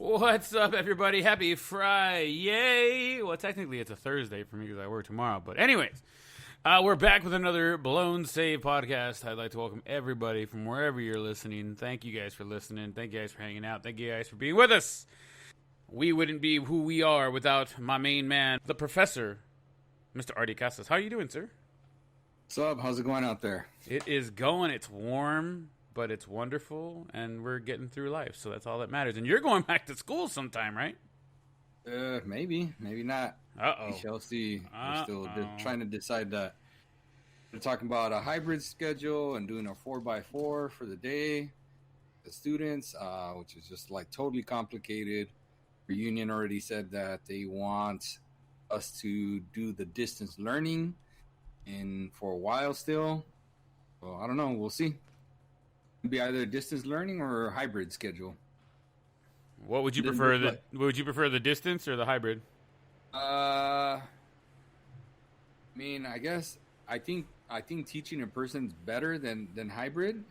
What's up, everybody? Happy Friday! Well, technically, it's a Thursday for me because I work tomorrow. But anyways, we're back with another Blown Save podcast. I'd like to welcome everybody from wherever you're listening. Thank you guys for listening. Thank you guys for hanging out. Thank you guys for being with us. We wouldn't be who we are without my main man, the professor, Mr. Artie Casas. How are you doing, sir? What's up? How's it going out there? It is going. It's warm, but it's wonderful, and we're getting through life, so that's all that matters. And you're going back to school sometime, right? Maybe not. Uh-oh. We shall see. We're still trying to decide that. We're talking about a hybrid schedule and doing a 4x4 for the day. The students, which is just like totally complicated. The union already said that they want us to do the distance learning for a while still. Well, I don't know. We'll see. It'll be either distance learning or a hybrid schedule. What would you prefer? Would you prefer the distance or the hybrid? I mean, I think teaching in person is better than hybrid.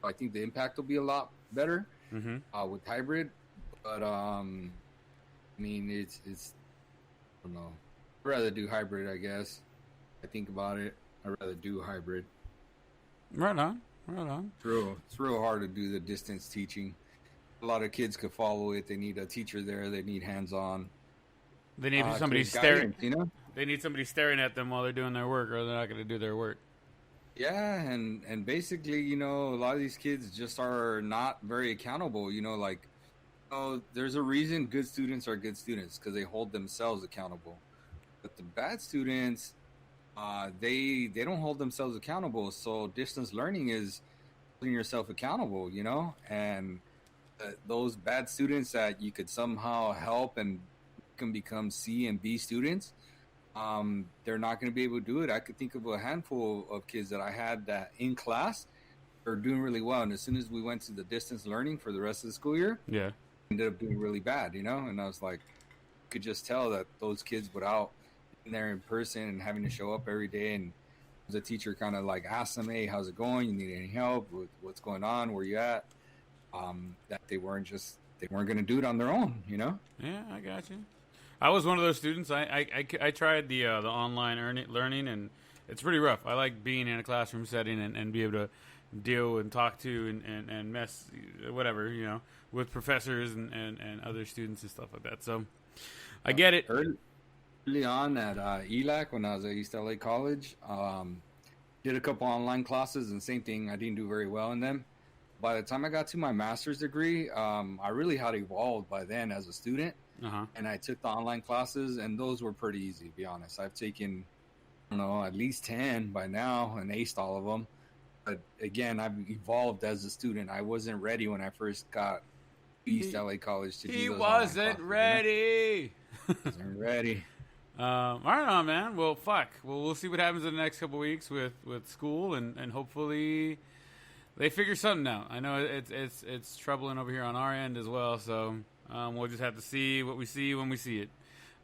I think the impact will be a lot better with hybrid. But I mean, it's I don't know. I'd rather do hybrid, I guess. I think about it. I'd rather do hybrid. Right on. It's real hard to do the distance teaching. A lot of kids could follow it. They need a teacher there. They need hands-on. They need somebody staring. They need somebody staring at them while they're doing their work, or they're not going to do their work. Yeah, and basically, a lot of these kids just are not very accountable. There's a reason good students are good students because they hold themselves accountable. But the bad students, they don't hold themselves accountable. So distance learning is holding yourself accountable, and those bad students that you could somehow help and can become C and B students, they're not going to be able to do it. I could think of a handful of kids that I had that in class are doing really well. And as soon as we went to the distance learning for the rest of the school year, ended up doing really bad, and I was like, could just tell that those kids without being there in person and having to show up every day, and the teacher kind of like asked them, hey, how's it going? You need any help with what's going on? Where you at? That they weren't going to do it on their own, Yeah, I got you. I was one of those students. I tried the online learning, and it's pretty rough. I like being in a classroom setting and be able to deal and talk to and mess whatever, with professors and other students and stuff like that. So I get it. Early on at ELAC, when I was at East LA College, did a couple online classes, and same thing, I didn't do very well in them. By the time I got to my master's degree, I really had evolved by then as a student, and I took the online classes, and those were pretty easy, to be honest. I've taken, at least 10 by now and aced all of them. But again, I've evolved as a student. I wasn't ready when I first got to East LA College to do those. He wasn't ready. Wasn't ready. All right, on, man. Well, fuck. Well, we'll see what happens in the next couple of weeks with school, and hopefully they figure something out. I know it's troubling over here on our end as well, so we'll just have to see what we see when we see it.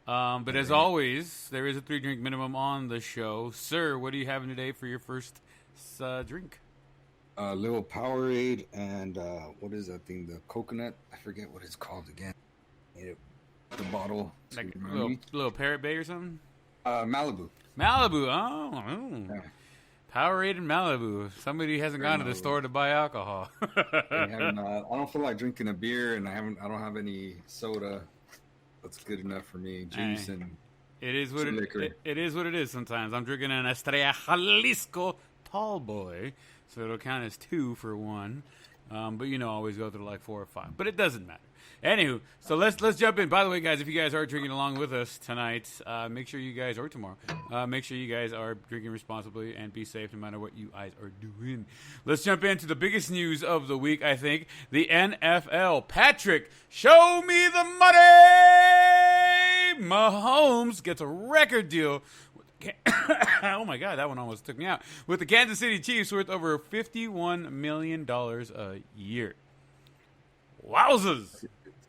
But as always, there is a 3-drink minimum on the show. Sir, what are you having today for your first drink? A little Powerade and what is that thing? The coconut? I forget what it's called again. The bottle. Like a little Parrot Bay or something? Malibu. Malibu. Oh. Yeah. Powerade and Malibu. Somebody hasn't gone to the store to buy alcohol. I don't feel like drinking a beer, and I don't have any soda. That's good enough for me. Juice and it is what it is. What it is. Sometimes I'm drinking an Estrella Jalisco Tall Boy, so it'll count as 2 for 1. But always go through like 4 or 5. But it doesn't matter. Anywho, so let's jump in. By the way, guys, if you guys are drinking along with us tonight, make sure you guys, or tomorrow, make sure you guys are drinking responsibly and be safe no matter what you guys are doing. Let's jump into the biggest news of the week, I think, the NFL. Patrick, show me the money! Mahomes gets a record deal. Oh my God, that one almost took me out. With the Kansas City Chiefs worth over $51 million a year. Wowzers!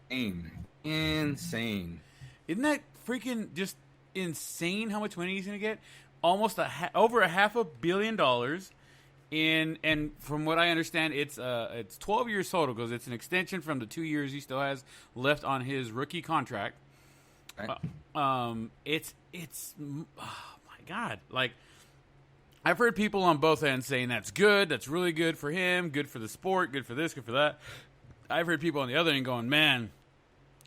Insane. Isn't that freaking just insane how much money he's going to get? Almost over $500 million and from what I understand, it's 12 years total because it's an extension from the 2 years he still has left on his rookie contract. Right. It's oh my God, like I've heard people on both ends saying that's good, that's really good for him, good for the sport, good for this, good for that. I've heard people on the other end going, man,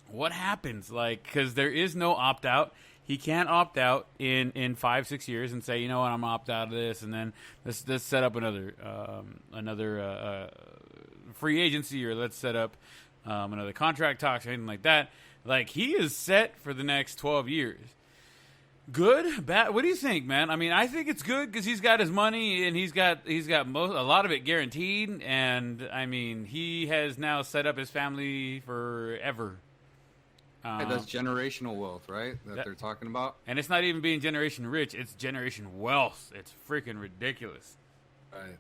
what happens? Like, because there is no opt out. He can't opt out in 5-6 years and say, you know what, I'm gonna opt out of this, and then let's set up another free agency, or let's set up another contract talks or anything like that. Like, he is set for the next 12 years. Good, bad? What do you think, man? I mean, I think it's good because he's got his money and he's got a lot of it guaranteed, and I mean, he has now set up his family forever. That's generational wealth, right? That they're talking about. And it's not even being generation rich; it's generation wealth. It's freaking ridiculous. Right.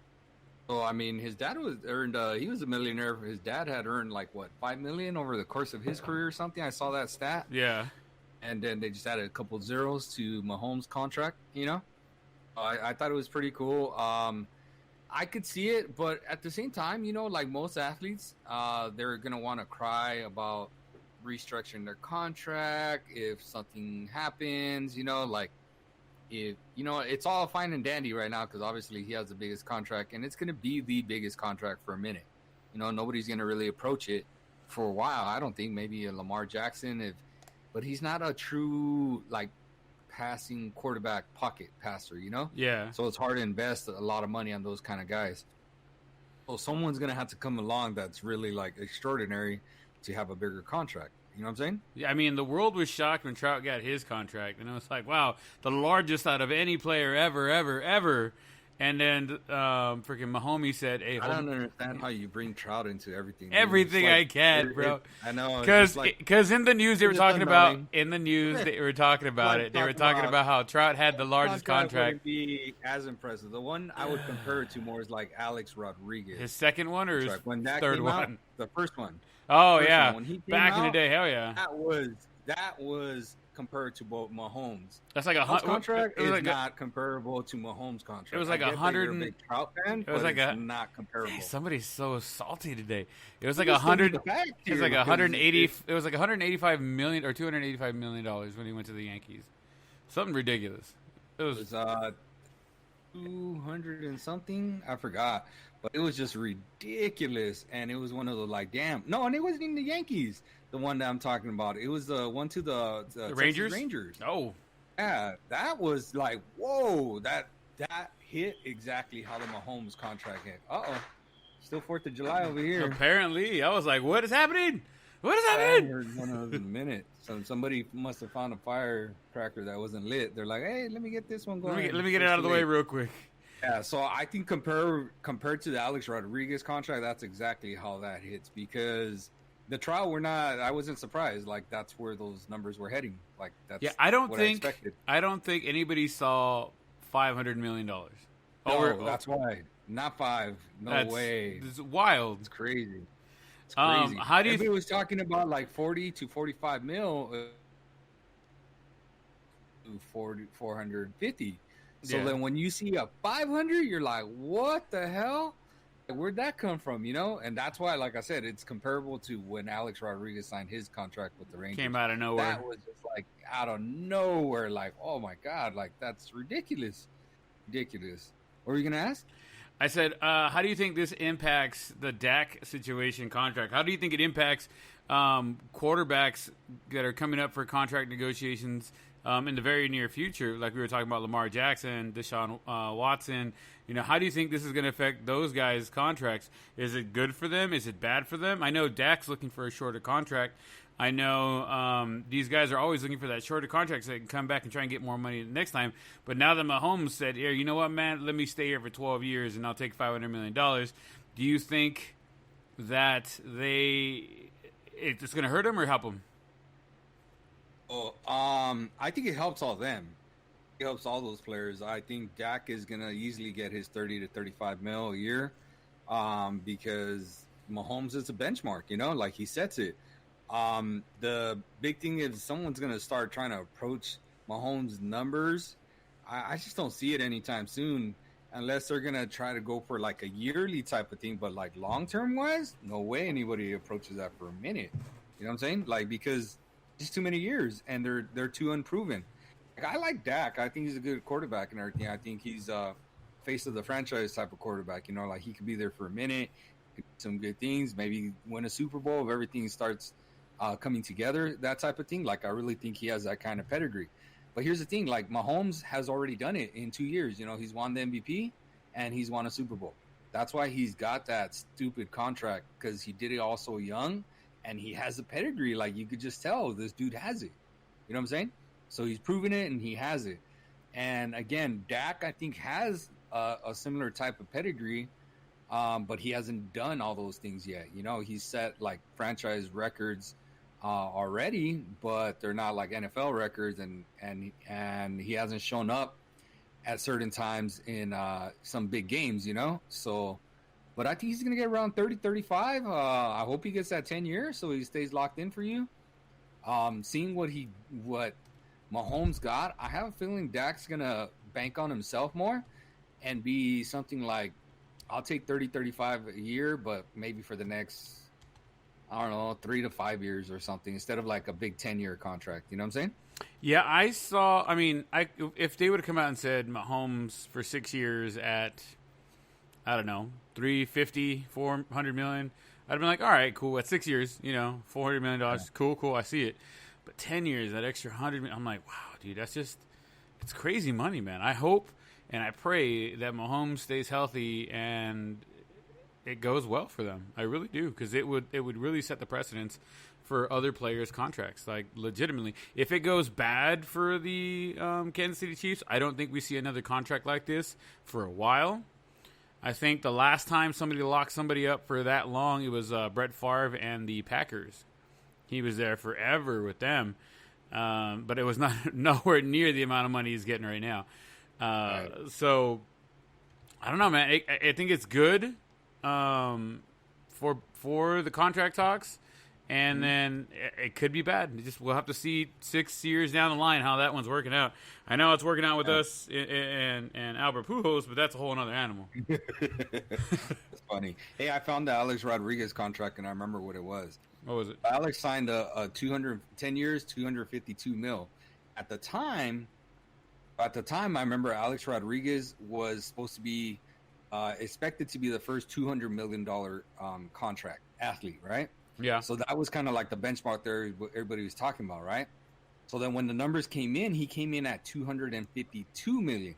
So I mean, his dad he was a millionaire. His dad had earned like what, $5 million over the course of his career or something. I saw that stat. Yeah. And then they just added a couple zeros to Mahomes' contract. You know, I thought it was pretty cool. I could see it, but at the same time, you know, like most athletes, they're gonna want to cry about restructuring their contract if something happens. You know, like if you know, it's all fine and dandy right now because obviously he has the biggest contract, and it's gonna be the biggest contract for a minute. You know, nobody's gonna really approach it for a while. I don't think. Maybe a Lamar Jackson, but he's not a true like passing quarterback pocket passer, you know? Yeah. So it's hard to invest a lot of money on those kind of guys. So someone's going to have to come along that's really like extraordinary to have a bigger contract. You know what I'm saying? Yeah, I mean, the world was shocked when Trout got his contract, and it was like, wow, the largest out of any player ever. And then freaking Mahomes said, "Hey, I don't understand how you bring Trout into everything. Everything like, I can, bro." I know, because in the news they were talking about it. They were talking about how Trout had the largest contract. Wouldn't be as impressive. The one I would compare it to more is like Alex Rodriguez. His second one or his third one? The first one. Oh yeah, when he came back in the out, day, hell yeah. That was compared to both Mahomes. That's like contract is not comparable to Mahomes' contract. It was like 100. Big Trout fan, it was like not comparable. Hey, somebody's so salty today. It was like 100. It was like 180. It was like 185 million or 285 million dollars when he went to the Yankees. Something ridiculous. It was 200 and something. I forgot, but it was just ridiculous, and it was one of the like, damn. No, and it wasn't even the Yankees. The one that I'm talking about, it was the one to the Rangers. Rangers. Oh, yeah, that was like, whoa, that hit exactly how the Mahomes contract hit. Still 4th of July over here. Apparently, I was like, what is happening? What is happening? I heard one of those in a minute. So somebody must have found a firecracker that wasn't lit. They're like, hey, let me get this one going. Let me get it out of the way real quick. Yeah, so I think compared to the Alex Rodriguez contract, that's exactly how that hits because the trial I wasn't surprised. Like that's where those numbers were heading. Like that's I don't think anybody saw $500 million. That's why. Not 5. No way. It's wild. It's crazy. It's crazy. How do you? Everybody was talking about like 40 to 45 mil. 450. So then when you see a 500, you're like, what the hell? Where'd that come from, you know? And that's why, like I said, it's comparable to when Alex Rodriguez signed his contract with the Rangers. Came out of nowhere. That was just like out of nowhere. Like, oh my God, like that's ridiculous. Ridiculous. What were you going to ask? I said, how do you think this impacts the Dak situation contract? How do you think it impacts quarterbacks that are coming up for contract negotiations in the very near future? Like we were talking about Lamar Jackson, DeSean Watson. You know, how do you think this is going to affect those guys' contracts? Is it good for them? Is it bad for them? I know Dak's looking for a shorter contract. I know these guys are always looking for that shorter contract so they can come back and try and get more money next time. But now that Mahomes said, here, you know what, man, let me stay here for 12 years and I'll take $500 million. Do you think that it's going to hurt them or help them? Oh, I think it helps all them. It helps all those players. I think Dak is going to easily get his 30 to 35 mil a year because Mahomes is a benchmark, you know, like he sets it. The big thing is someone's going to start trying to approach Mahomes' numbers. I just don't see it anytime soon. unless they're gonna try to go for like a yearly type of thing. But like long term wise, no way anybody approaches that for a minute. You know what I'm saying? Like, because just too many years, and they're too unproven. Like, I like Dak. I think he's a good quarterback and everything. I think he's face of the franchise type of quarterback. You know, like he could be there for a minute, could do some good things, maybe win a Super Bowl if everything starts coming together, that type of thing. Like, I really think he has that kind of pedigree. But here's the thing, like Mahomes has already done it in 2 years. You know, he's won the MVP and he's won a Super Bowl. That's why he's got that stupid contract, because he did it all so young and he has a pedigree. Like, you could just tell this dude has it. You know what I'm saying? So he's proven it and he has it. And again, Dak, I think, has a similar type of pedigree, but he hasn't done all those things yet. You know, he's set like franchise records already, but they're not like NFL records, and he hasn't shown up at certain times in some big games, you know. So, but I think he's going to get around 30, 35. I hope he gets that 10 years so he stays locked in for you. Seeing what Mahomes got, I have a feeling Dak's going to bank on himself more and be something like, I'll take 30, 35 a year, but maybe for the next, I don't know, 3 to 5 years or something, instead of like a big 10-year contract. You know what I'm saying? Yeah, if they would have come out and said Mahomes for 6 years at, I don't know, 350, 400 million, I'd have been like, all right, cool. At 6 years, you know, $400 million, yeah. Cool, I see it. But 10 years, that extra 100 million, I'm like, wow, dude, it's crazy money, man. I hope and I pray that Mahomes stays healthy and it goes well for them. I really do, because it would really set the precedence for other players' contracts. Like, legitimately, if it goes bad for the Kansas City Chiefs, I don't think we see another contract like this for a while. I think the last time somebody locked somebody up for that long, it was Brett Favre and the Packers. He was there forever with them, but it was nowhere near the amount of money he's getting right now. Right. So, I don't know, man. I think it's good for the contract talks, and then it could be bad. We'll have to see 6 years down the line how that one's working out. I know it's working out with us and Albert Pujols, but that's a whole other animal. That's funny. Hey, I found the Alex Rodriguez contract, and I remember what it was. What was it? Alex signed a 10 years, $252 million. At the time, I remember Alex Rodriguez was supposed to be expected to be the first $200 million contract athlete, right? Yeah. So that was kind of like the benchmark there everybody was talking about, right? So then when the numbers came in, he came in at $252 million.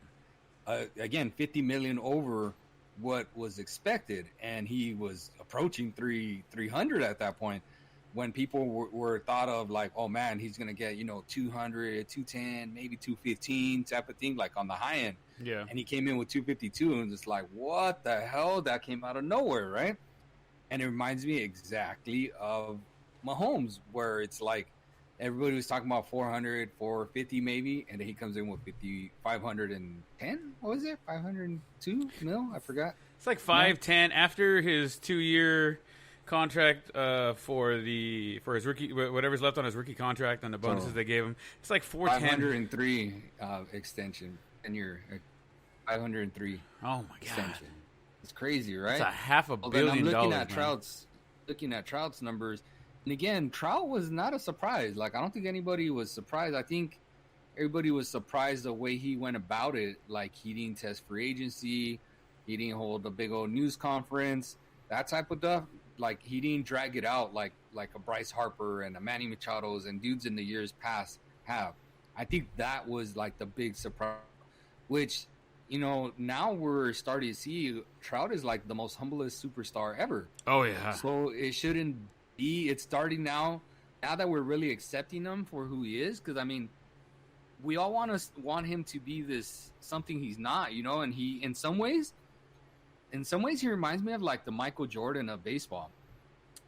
Again, $50 million over what was expected, and he was approaching 300 at that point, when people were thought of like, oh man, he's gonna get 200, 210, maybe 215 type of thing, like on the high end. Yeah. And he came in with 252, and it's like, what the hell? That came out of nowhere, right? And it reminds me exactly of Mahomes, where it's like everybody was talking about 400, 450 maybe, and then he comes in with 510. What was it? 502 mil? I forgot. It's like 510 after his 2-year contract for his rookie, whatever's left on his rookie contract and the bonuses they gave him. It's like 410. 503 extension, and you're 503. Oh my god, extension. It's crazy, right? It's a $500 million. I'm looking at Trout's numbers, and again, Trout was not a surprise. Like, I don't think anybody was surprised. I think everybody was surprised the way he went about it. Like, he didn't test free agency, he didn't hold a big old news conference, that type of stuff. Like, he didn't drag it out like a Bryce Harper and a Manny Machado's and dudes in the years past have. I think that was like the big surprise, which, now we're starting to see Trout is like the most humblest superstar ever. Oh yeah. So it shouldn't be. It's starting now that we're really accepting him for who he is. Because I mean, we all want him to be this something he's not, and he in some ways he reminds me of like the Michael Jordan of baseball.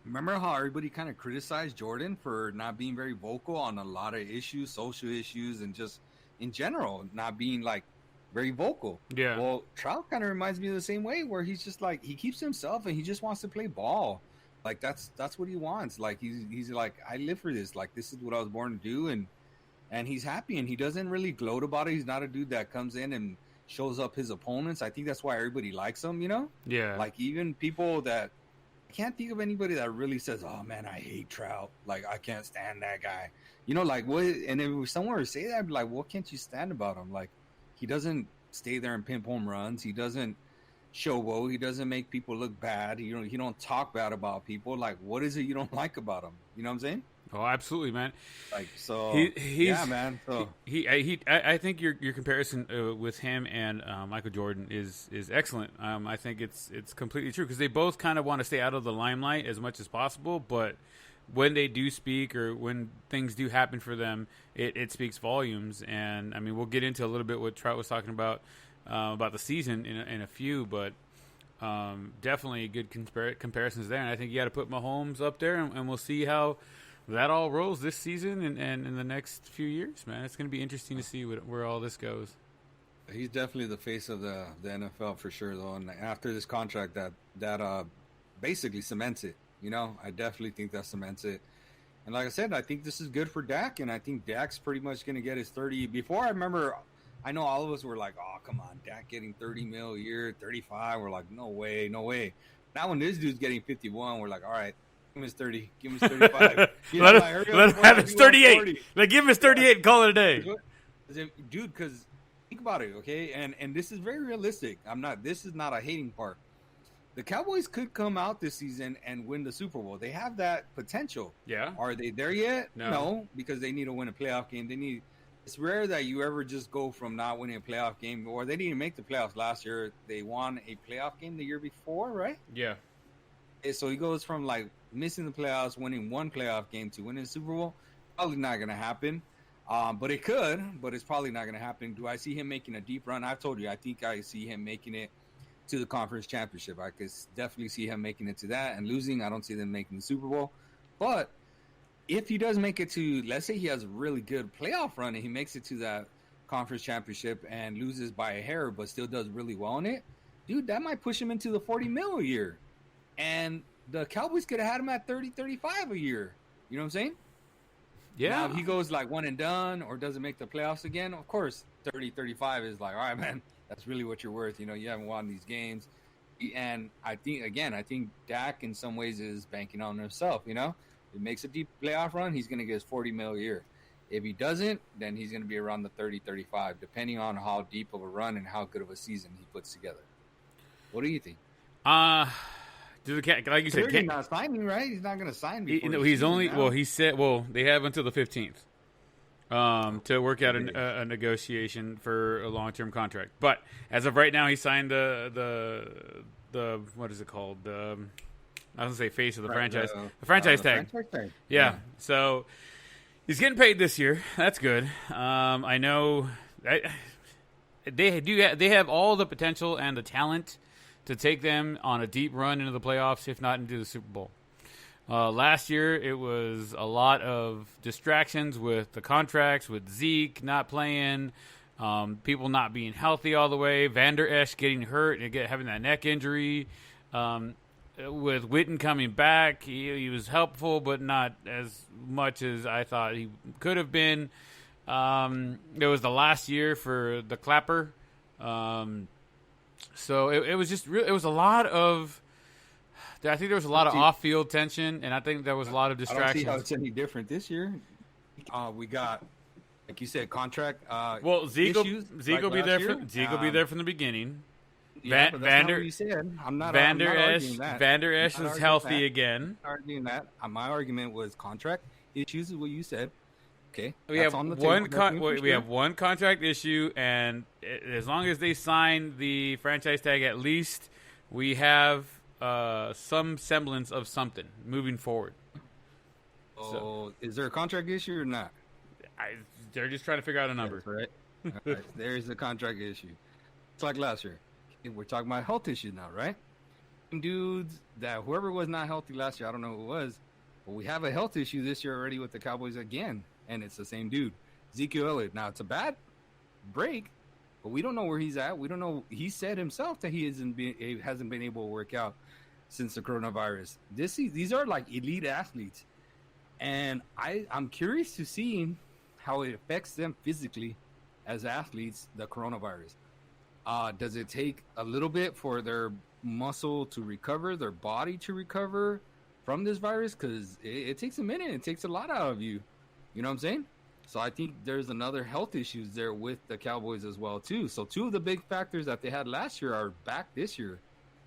Remember how everybody kind of criticized Jordan for not being very vocal on a lot of issues, social issues, and just in general not being like very vocal. Yeah. Well, Trout kind of reminds me of the same way, where he's just like, he keeps himself and he just wants to play ball. Like, that's what he wants. Like, he's like, I live for this. Like, this is what I was born to do, and he's happy, and he doesn't really gloat about it. He's not a dude that comes in shows up his opponents. I think that's why everybody likes him, Yeah. Like even people that I can't think of anybody that really says, "Oh man, I hate Trout. Like I can't stand that guy." Like what? And if someone were to say that, I'd be like, "What can't you stand about him? Like he doesn't stay there and pimp home runs. He doesn't showboat. He doesn't make people look bad. He don't talk bad about people. Like what is it you don't like about him? You know what I'm saying?" Oh, absolutely, man. Like so, yeah, man. So I think your comparison with him and Michael Jordan is excellent. I think it's completely true because they both kind of want to stay out of the limelight as much as possible, but when they do speak or when things do happen for them, it speaks volumes. And I mean, we'll get into a little bit what Trout was talking about the season in a few, but definitely good comparisons there. And I think you got to put Mahomes up there, and we'll see how that all rolls this season and in the next few years, man. It's going to be interesting to see where all this goes. He's definitely the face of the NFL for sure, though. And after this contract, that basically cements it. I definitely think that cements it. And like I said, I think this is good for Dak, and I think Dak's pretty much going to get his 30. Before, I know all of us were like, "Oh, come on, Dak getting 30 mil a year, 35." We're like, "No way, no way." Now when this dude's getting 51, we're like, "All right. Give him his 30. Give him his 35. Let him have his 38. Like, give him his 38 and call it a day." Dude, because think about it, okay? And this is very realistic. This is not a hating part. The Cowboys could come out this season and win the Super Bowl. They have that potential. Yeah. Are they there yet? No, because they need to win a playoff game. It's rare that you ever just go from not winning a playoff game, or they didn't make the playoffs last year. They won a playoff game the year before, right? Yeah. So he goes from like missing the playoffs, winning one playoff game to winning the Super Bowl. Probably not going to happen. But it could, but it's probably not going to happen. Do I see him making a deep run? I've told you, I think I see him making it to the conference championship. I could definitely see him making it to that and losing. I don't see them making the Super Bowl. But if he does make it to, let's say he has a really good playoff run and he makes it to that conference championship and loses by a hair, but still does really well in it, dude, that might push him into the 40 mil a year. And the Cowboys could have had him at 30, 35 a year. You know what I'm saying? Yeah. Now, if he goes like one and done or doesn't make the playoffs again, of course, 30, 35 is like, all right, man, that's really what you're worth. You haven't won these games. And I think Dak in some ways is banking on himself. If he makes a deep playoff run, he's going to get his 40 mil a year. If he doesn't, then he's going to be around the 30, 35, depending on how deep of a run and how good of a season he puts together. What do you think? Like you said, he's not signing, right? He's not going to sign before. He's only now. Well, he said. Well, they have until the 15th to work out a negotiation for a long-term contract. But as of right now, he signed the what is it called? I was going to say face of the franchise. The franchise tag. Franchise tag. Yeah. So he's getting paid this year. That's good. I know they have all the potential and the talent to take them on a deep run into the playoffs, if not into the Super Bowl. Last year, it was a lot of distractions with the contracts, with Zeke not playing, people not being healthy all the way, Van Der Esch getting hurt and having that neck injury. With Witten coming back, he was helpful, but not as much as I thought he could have been. It was the last year for the Clapper. So it was just it was a lot of. I think there was a lot of off-field tension, and I think there was a lot of distractions. I don't see how it's any different this year. We got, like you said, contract. Well, Zeke will be there. Zeke will be there from the beginning. Yeah, Van Der Esch is healthy again. I'm not arguing that. My argument was contract issues, is what you said. Okay, we have one contract issue, and as long as they sign the franchise tag, at least we have some semblance of something moving forward. So, is there a contract issue or not? They're just trying to figure out a number. That's right. All right. There's a contract issue. It's like last year. We're talking about health issues now, right? Dudes that whoever was not healthy last year, I don't know who it was, but we have a health issue this year already with the Cowboys again. And it's the same dude, Ezekiel Elliott. Now, it's a bad break, but we don't know where he's at. We don't know. He said himself that he hasn't been able to work out since the coronavirus. These are like elite athletes. And I'm curious to see how it affects them physically as athletes, the coronavirus. Does it take a little bit for their muscle to recover, their body to recover from this virus? Because it takes a minute. It takes a lot out of you. You know what I'm saying? So I think there's another health issues there with the Cowboys as well, too. So two of the big factors that they had last year are back this year.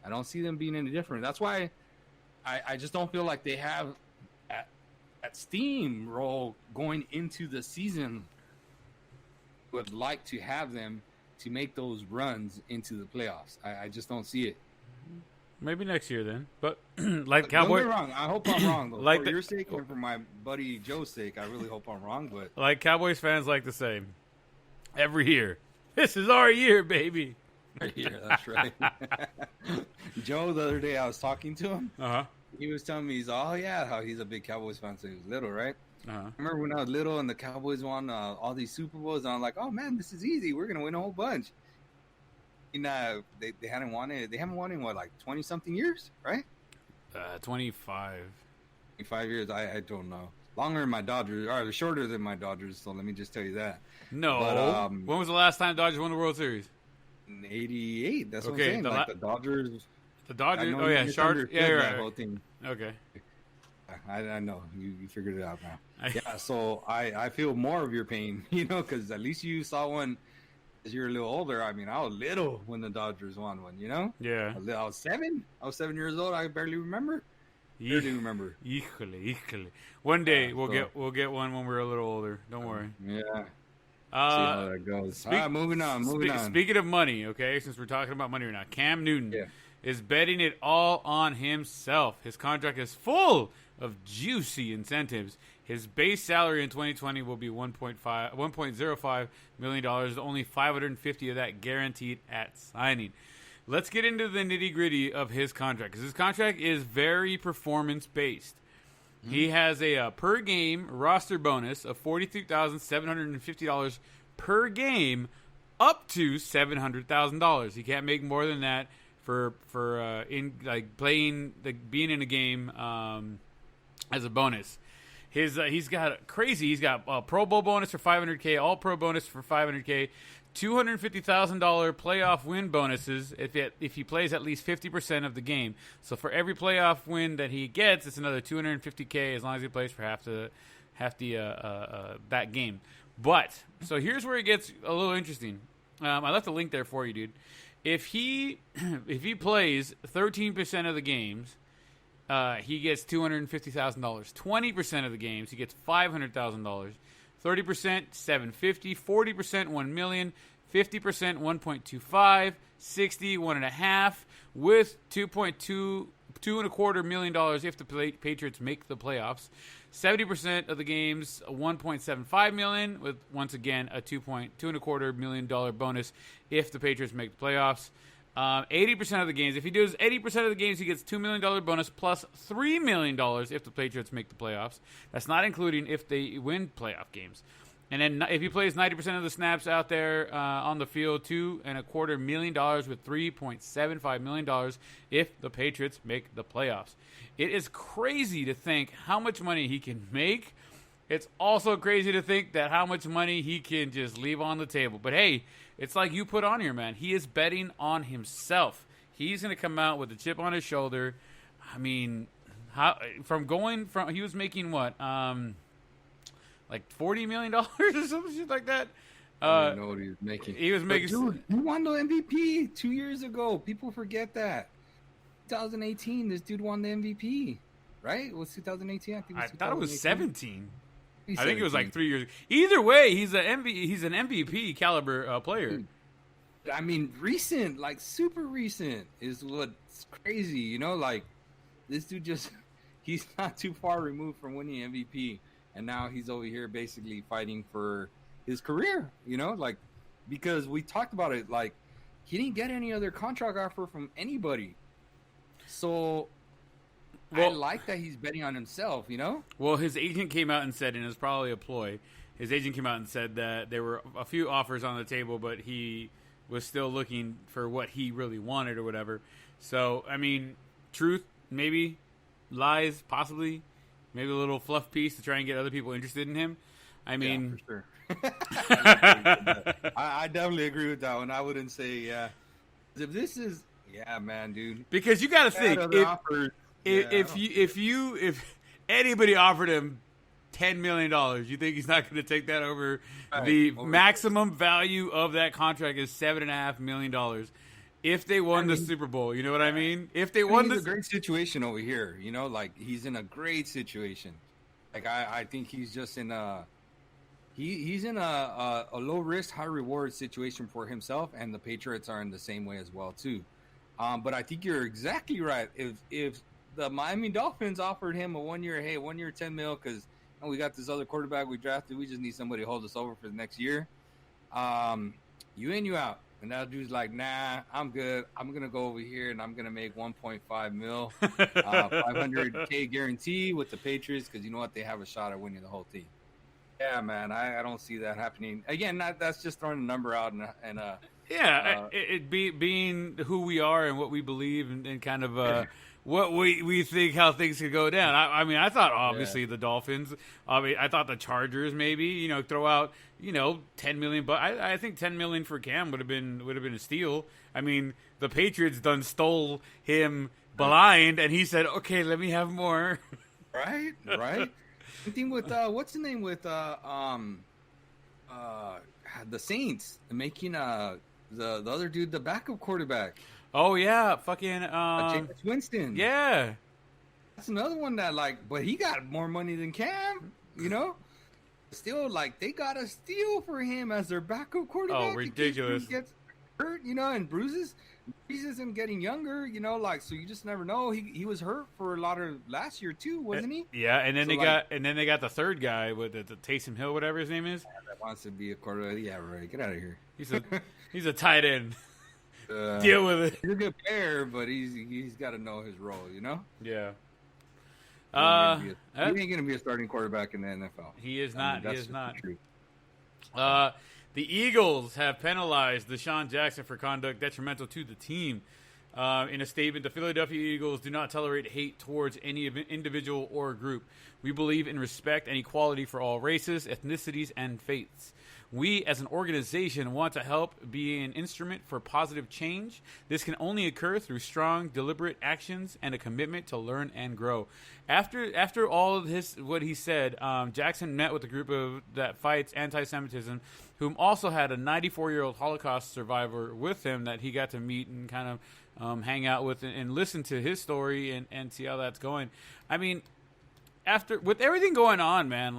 I don't see them being any different. That's why I just don't feel like they have that steamroll going into the season. Would like to have them to make those runs into the playoffs. I just don't see it. Maybe next year then. But like Cowboys, don't get me wrong. I hope I'm wrong. Though. Like for your sake and for my buddy Joe's sake, I really hope I'm wrong. But like Cowboys fans like to say, every year, this is our year, baby. Yeah, that's right. Joe, the other day I was talking to him. Uh-huh. He was telling me, how he's a big Cowboys fan since he was little, right? Uh-huh. I remember when I was little and the Cowboys won all these Super Bowls, and I'm like, oh man, this is easy. We're gonna win a whole bunch. And they hadn't won it. They haven't won in what, like 20 something years, right? 25. 25 years. I don't know. Longer than my Dodgers, or shorter than my Dodgers. So let me just tell you that. No. But, when was the last time Dodgers won the World Series? In '88. That's what Okay, I'm saying. The Dodgers. The Dodgers. Oh yeah, Sharp. Yeah, that right. whole thing. Okay. I know you figured it out now. Yeah, so I feel more of your pain, because at least you saw one as you're a little older. I mean, I was little when the Dodgers won one, Yeah. I was 7. I was 7 years old. I barely remember. Barely remember. Híjole. One day we'll get one when we're a little older. Don't worry. Yeah. See how that goes. Moving on. Speaking of money, okay, since we're talking about money right now, Cam Newton is betting it all on himself. His contract is full of juicy incentives. His base salary in 2020 will be $1.05 million. Only $550 of that guaranteed at signing. Let's get into the nitty-gritty of his contract, because his contract is very performance-based. Mm-hmm. He has a per-game roster bonus of $43,750 per game, up to $700,000. He can't make more than that for being in a game as a bonus. He's got a Pro Bowl bonus for $500K, All Pro bonus for $500K, $250,000 playoff win bonuses if he plays at least 50% of the game. So for every playoff win that he gets, it's another $250K as long as he plays for half the that game. But so here's where it gets a little interesting. I left a link there for you, dude. If he plays 13% of the games, he gets $250,000. 20% of the games, he gets $500,000. 30%, $750,000. 40%, $1 million. 50%, $1.25. 60, $1.5. With $2.25 million if the Patriots make the playoffs. 70% of the games, $1.75 million. With once again a $2.25 million bonus if the Patriots make the playoffs. 80% of the games. If he does 80% of the games, he gets $2 million bonus plus $3 million if the Patriots make the playoffs. That's not including if they win playoff games. And then if he plays 90% of the snaps out there on the field, $2.25 million with $3.75 million if the Patriots make the playoffs. It is crazy to think how much money he can make. It's also crazy to think that how much money he can just leave on the table. But hey, it's like you put on here, man. He is betting on himself. He's going to come out with a chip on his shoulder. I mean, he was making what? Like $40 million or some shit like that. I don't know what he was making. He was making. Dude, he won the MVP 2 years ago. People forget that. 2018, this dude won the MVP. Right? It was 2018. I thought it was 17. I think it was like 3 years. Either way, he's an MVP caliber player. Dude, I mean, recent, like super recent, is what's crazy. Like this dude he's not too far removed from winning MVP, and now he's over here basically fighting for his career. Like because we talked about it, like he didn't get any other contract offer from anybody, so. Well, I like that he's betting on himself, Well, his agent came out and said, and it was probably a ploy, his agent came out and said that there were a few offers on the table, but he was still looking for what he really wanted or whatever. So, I mean, truth, maybe. Lies, possibly. Maybe a little fluff piece to try and get other people interested in him. I mean, yeah, for sure. I definitely agree with that one. I wouldn't say, yeah. If this is, yeah, man, dude. Because you got to think if anybody offered him $10 million, you think he's not going to take that over? Right. The maximum value of that contract is $7.5 million. If they won the Super Bowl, you know what I mean? If they won, he's a great situation over here. You know, like he's in a great situation. Like I think he's just in a he's in a low risk, high reward situation for himself, and the Patriots are in the same way as well too. But I think you're exactly right. If the Miami Dolphins offered him a 1 year, 10 mil, because we got this other quarterback we drafted, we just need somebody to hold us over for the next year. You in, you out. And that dude's like, nah, I'm good. I'm going to go over here and I'm going to make 1.5 mil, 500K guarantee with the Patriots because you know what? They have a shot at winning the whole team. Yeah, man, I don't see that happening. Again, that's just throwing a number out. Being who we are and what we believe and kind of what we think how things could go down. I mean, I thought obviously the Dolphins. I mean, I thought the Chargers maybe throw out $10 million, but I think $10 million for Cam would have been a steal. I mean, the Patriots done stole him blind, and he said, "Okay, let me have more." Right. Same thing with what's the name with the Saints making the other dude the backup quarterback. Oh yeah, fucking Jameis Winston. Yeah, that's another one that but he got more money than Cam. Still they got a steal for him as their backup quarterback. Oh, ridiculous! He gets hurt, and bruises him getting younger. So you just never know. He was hurt for a lot of last year too, wasn't he? Yeah, and then they got the third guy with the Taysom Hill, whatever his name is. That wants to be a quarterback. Yeah, right. Get out of here. He's a tight end. Deal with it. He's a good player, but he's got to know his role, Yeah. He ain't going to be a starting quarterback in the NFL. He is not. He is not. The Eagles have penalized DeSean Jackson for conduct detrimental to the team. In a statement, the Philadelphia Eagles do not tolerate hate towards any individual or group. We believe in respect and equality for all races, ethnicities, and faiths. We, as an organization, want to help be an instrument for positive change. This can only occur through strong, deliberate actions and a commitment to learn and grow. After all of what he said, Jackson met with a group that fights anti-Semitism, whom also had a 94-year-old Holocaust survivor with him that he got to meet and kind of hang out with and listen to his story and see how that's going. I mean, with everything going on, man,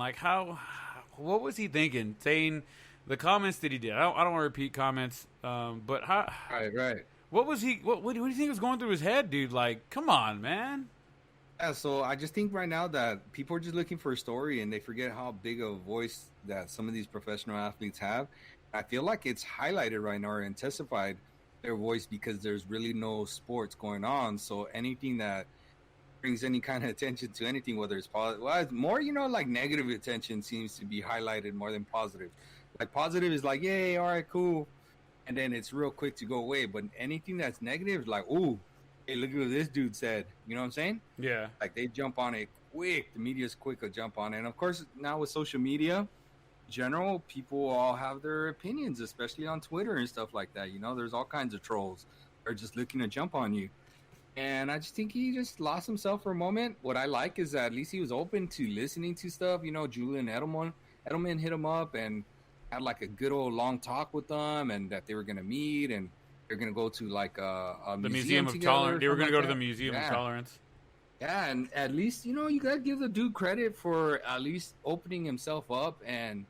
what was he thinking? Saying the comments that he did. I don't want to repeat comments, but how? Right. What was he? What do you think was going through his head, dude? Come on, man. Yeah. So I just think right now that people are just looking for a story, and they forget how big of a voice that some of these professional athletes have. I feel like it's highlighted right now or intensified their voice because there's really no sports going on. So anything that brings any kind of attention to anything, whether it's positive, it's more, negative attention seems to be highlighted more than positive. Positive is yay, all right, cool. And then it's real quick to go away. But anything that's negative is ooh, hey, look at what this dude said. You know what I'm saying? Yeah. They jump on it quick. The media's quick to jump on it. And of course, now with social media, in general, people all have their opinions, especially on Twitter and stuff like that. There's all kinds of trolls that are just looking to jump on you. And I just think he just lost himself for a moment. What I like is that at least he was open to listening to stuff. Julian Edelman hit him up and had a good old long talk with them, and that they were going to meet and they're going to go to the Museum of Tolerance. They were going to go to the Museum of Tolerance. Yeah, and at least, you got to give the dude credit for at least opening himself up and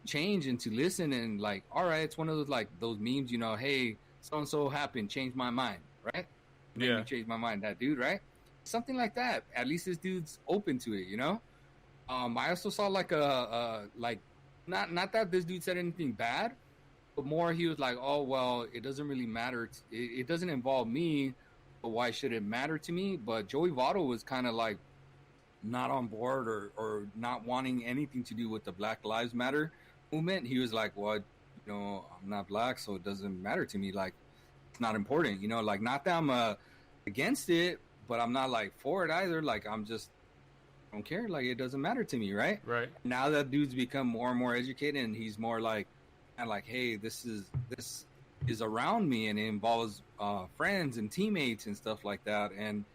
change and to listen and all right, it's one of those those memes, hey, so-and-so happened, changed my mind, right? Made me change my mind, that dude, right? Something like that. At least this dude's open to it, I also saw not that this dude said anything bad, but more he was oh, well, it doesn't really matter. It doesn't involve me, but why should it matter to me? But Joey Votto was kind of not on board or not wanting anything to do with the Black Lives Matter movement. He was well, I'm not black, so it doesn't matter to me. It's not important, not that I'm against it, but I'm not for it either. I'm just I don't care. Like, it doesn't matter to me, right? Right. Now that dude's become more and more educated, and he's more like, and like, hey, this is around me, and it involves friends and teammates and stuff like that. And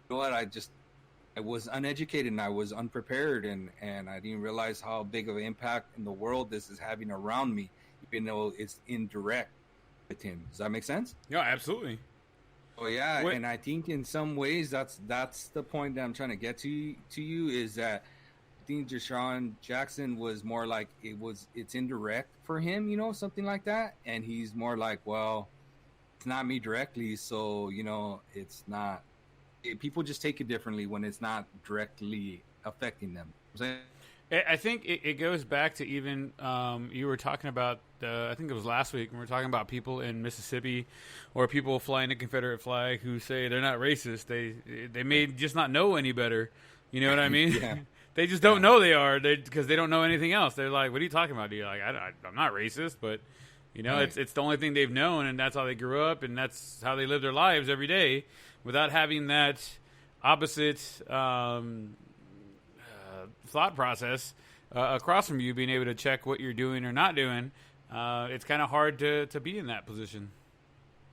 you know what? I was uneducated and I was unprepared, and I didn't realize how big of an impact in the world this is having around me, even though it's indirect with him. Does that make sense? Yeah, absolutely. Oh yeah, and I think in some ways that's the point that I'm trying to get to you is that I think DeSean Jackson was more like it's indirect for him, you know, something like that, and he's more like, well, it's not me directly, so you know, it's not. People just take it differently when it's not directly affecting them. I think it goes back to even you were talking about I think it was last week when we were talking about people in Mississippi or people flying the Confederate flag who say they're not racist. They may just not know any better. You know what I mean? Yeah. They just don't know they are because they don't know anything else. They're like, what are you talking about? You're like, I'm not racist, but you know, right. it's the only thing they've known, and that's how they grew up, and that's how they live their lives every day without having that opposite thought process across from you, being able to check what you're doing or not doing. It's kind of hard to be in that position.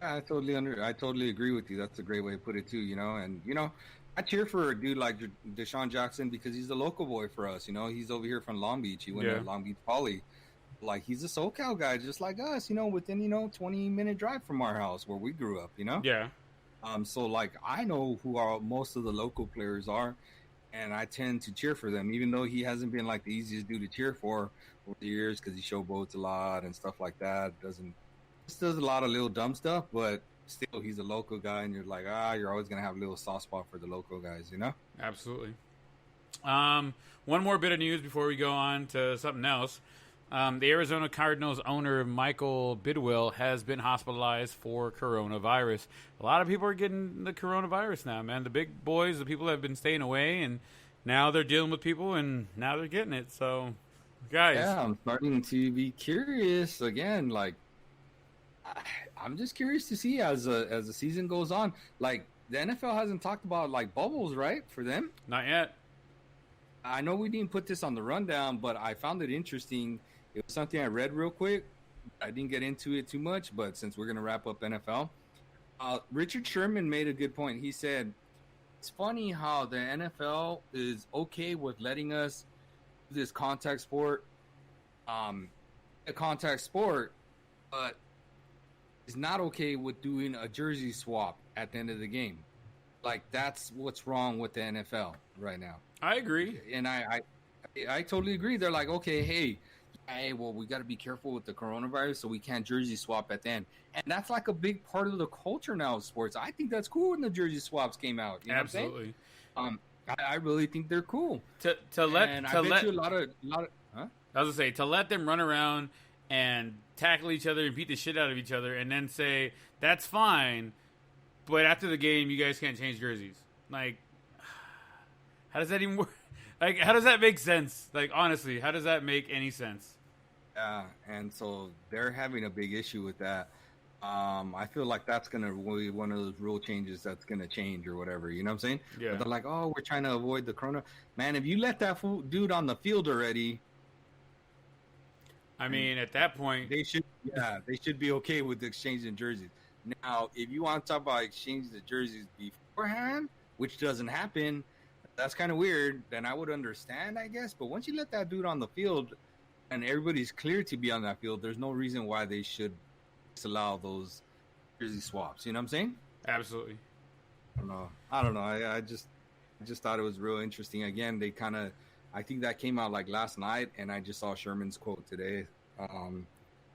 I totally agree with you. That's a great way to put it too, you know. And you know, I cheer for a dude like DeSean Jackson because he's a local boy for us. You know, he's over here from Long Beach. He went to Long Beach Poly. Like, he's a SoCal guy, just like us. You know, within 20-minute drive from our house where we grew up. You know. Yeah. So like, I know who most of the local players are, and I tend to cheer for them, even though he hasn't been like the easiest dude to cheer for over the years because he showboats a lot and stuff like that. Just does a lot of little dumb stuff, but still, he's a local guy, and you're like, you're always gonna have a little soft spot for the local guys, you know? Absolutely. One more bit of news before we go on to something else. The Arizona Cardinals owner Michael Bidwill has been hospitalized for coronavirus. A lot of people are getting the coronavirus now, man. The big boys, the people that have been staying away, and now they're dealing with people, and now they're getting it. So, guys. Yeah, I'm starting to be curious again. Like, I'm just curious to see as the season goes on. Like, the NFL hasn't talked about, like, bubbles, right, for them? Not yet. I know we didn't put this on the rundown, but I found it interesting. It was something I read real quick. I didn't get into it too much, but since we're going to wrap up NFL, Richard Sherman made a good point. He said, it's funny how the NFL is okay with letting us do this contact sport, but is not okay with doing a jersey swap at the end of the game. Like, that's what's wrong with the NFL right now. I agree. And I totally agree. They're like, okay, hey, well, we got to be careful with the coronavirus, so we can't jersey swap at the end. And that's like a big part of the culture now of sports. I think that's cool when the jersey swaps came out. You know Absolutely. What I'm saying? I really think they're cool. I bet you a lot of huh? I was gonna say, to let them run around and tackle each other and beat the shit out of each other, and then say that's fine, but after the game you guys can't change jerseys. Like, how does that even work? Like, how does that make sense? Like, honestly, how does that make any sense? Yeah, and so they're having a big issue with that. I feel like that's going to be one of those rule changes that's going to change or whatever. You know what I'm saying? Yeah. But they're like, we're trying to avoid the corona. Man, if you let that dude on the field already, I mean, at that point, they should be okay with exchanging jerseys. Now, if you want to talk about exchanging the jerseys beforehand, which doesn't happen, that's kind of weird. Then I would understand, I guess. But once you let that dude on the field and everybody's clear to be on that field, there's no reason why they should disallow those jersey swaps. You know what I'm saying? Absolutely. I don't know. I just thought it was real interesting. Again, I think that came out like last night, and I just saw Sherman's quote today.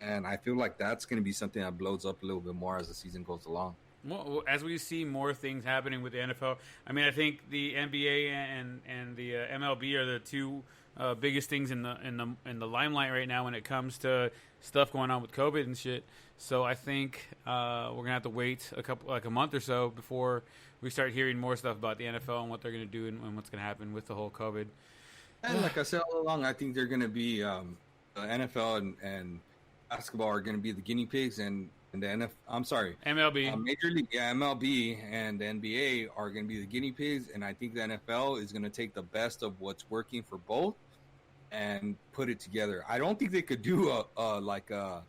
And I feel like that's going to be something that blows up a little bit more as the season goes along. Well, as we see more things happening with the NFL, I mean, I think the NBA and the MLB are the two biggest things in the limelight right now when it comes to stuff going on with COVID and shit. So I think we're gonna have to wait a month or so before we start hearing more stuff about the NFL and what they're gonna do and what's gonna happen with the whole COVID. And like I said all along, I think they're gonna be the NFL and basketball are gonna be the guinea pigs, and and the I'm sorry, MLB. Major League, yeah, MLB and the NBA are going to be the guinea pigs, and I think the NFL is going to take the best of what's working for both and put it together. I don't think they could do a like a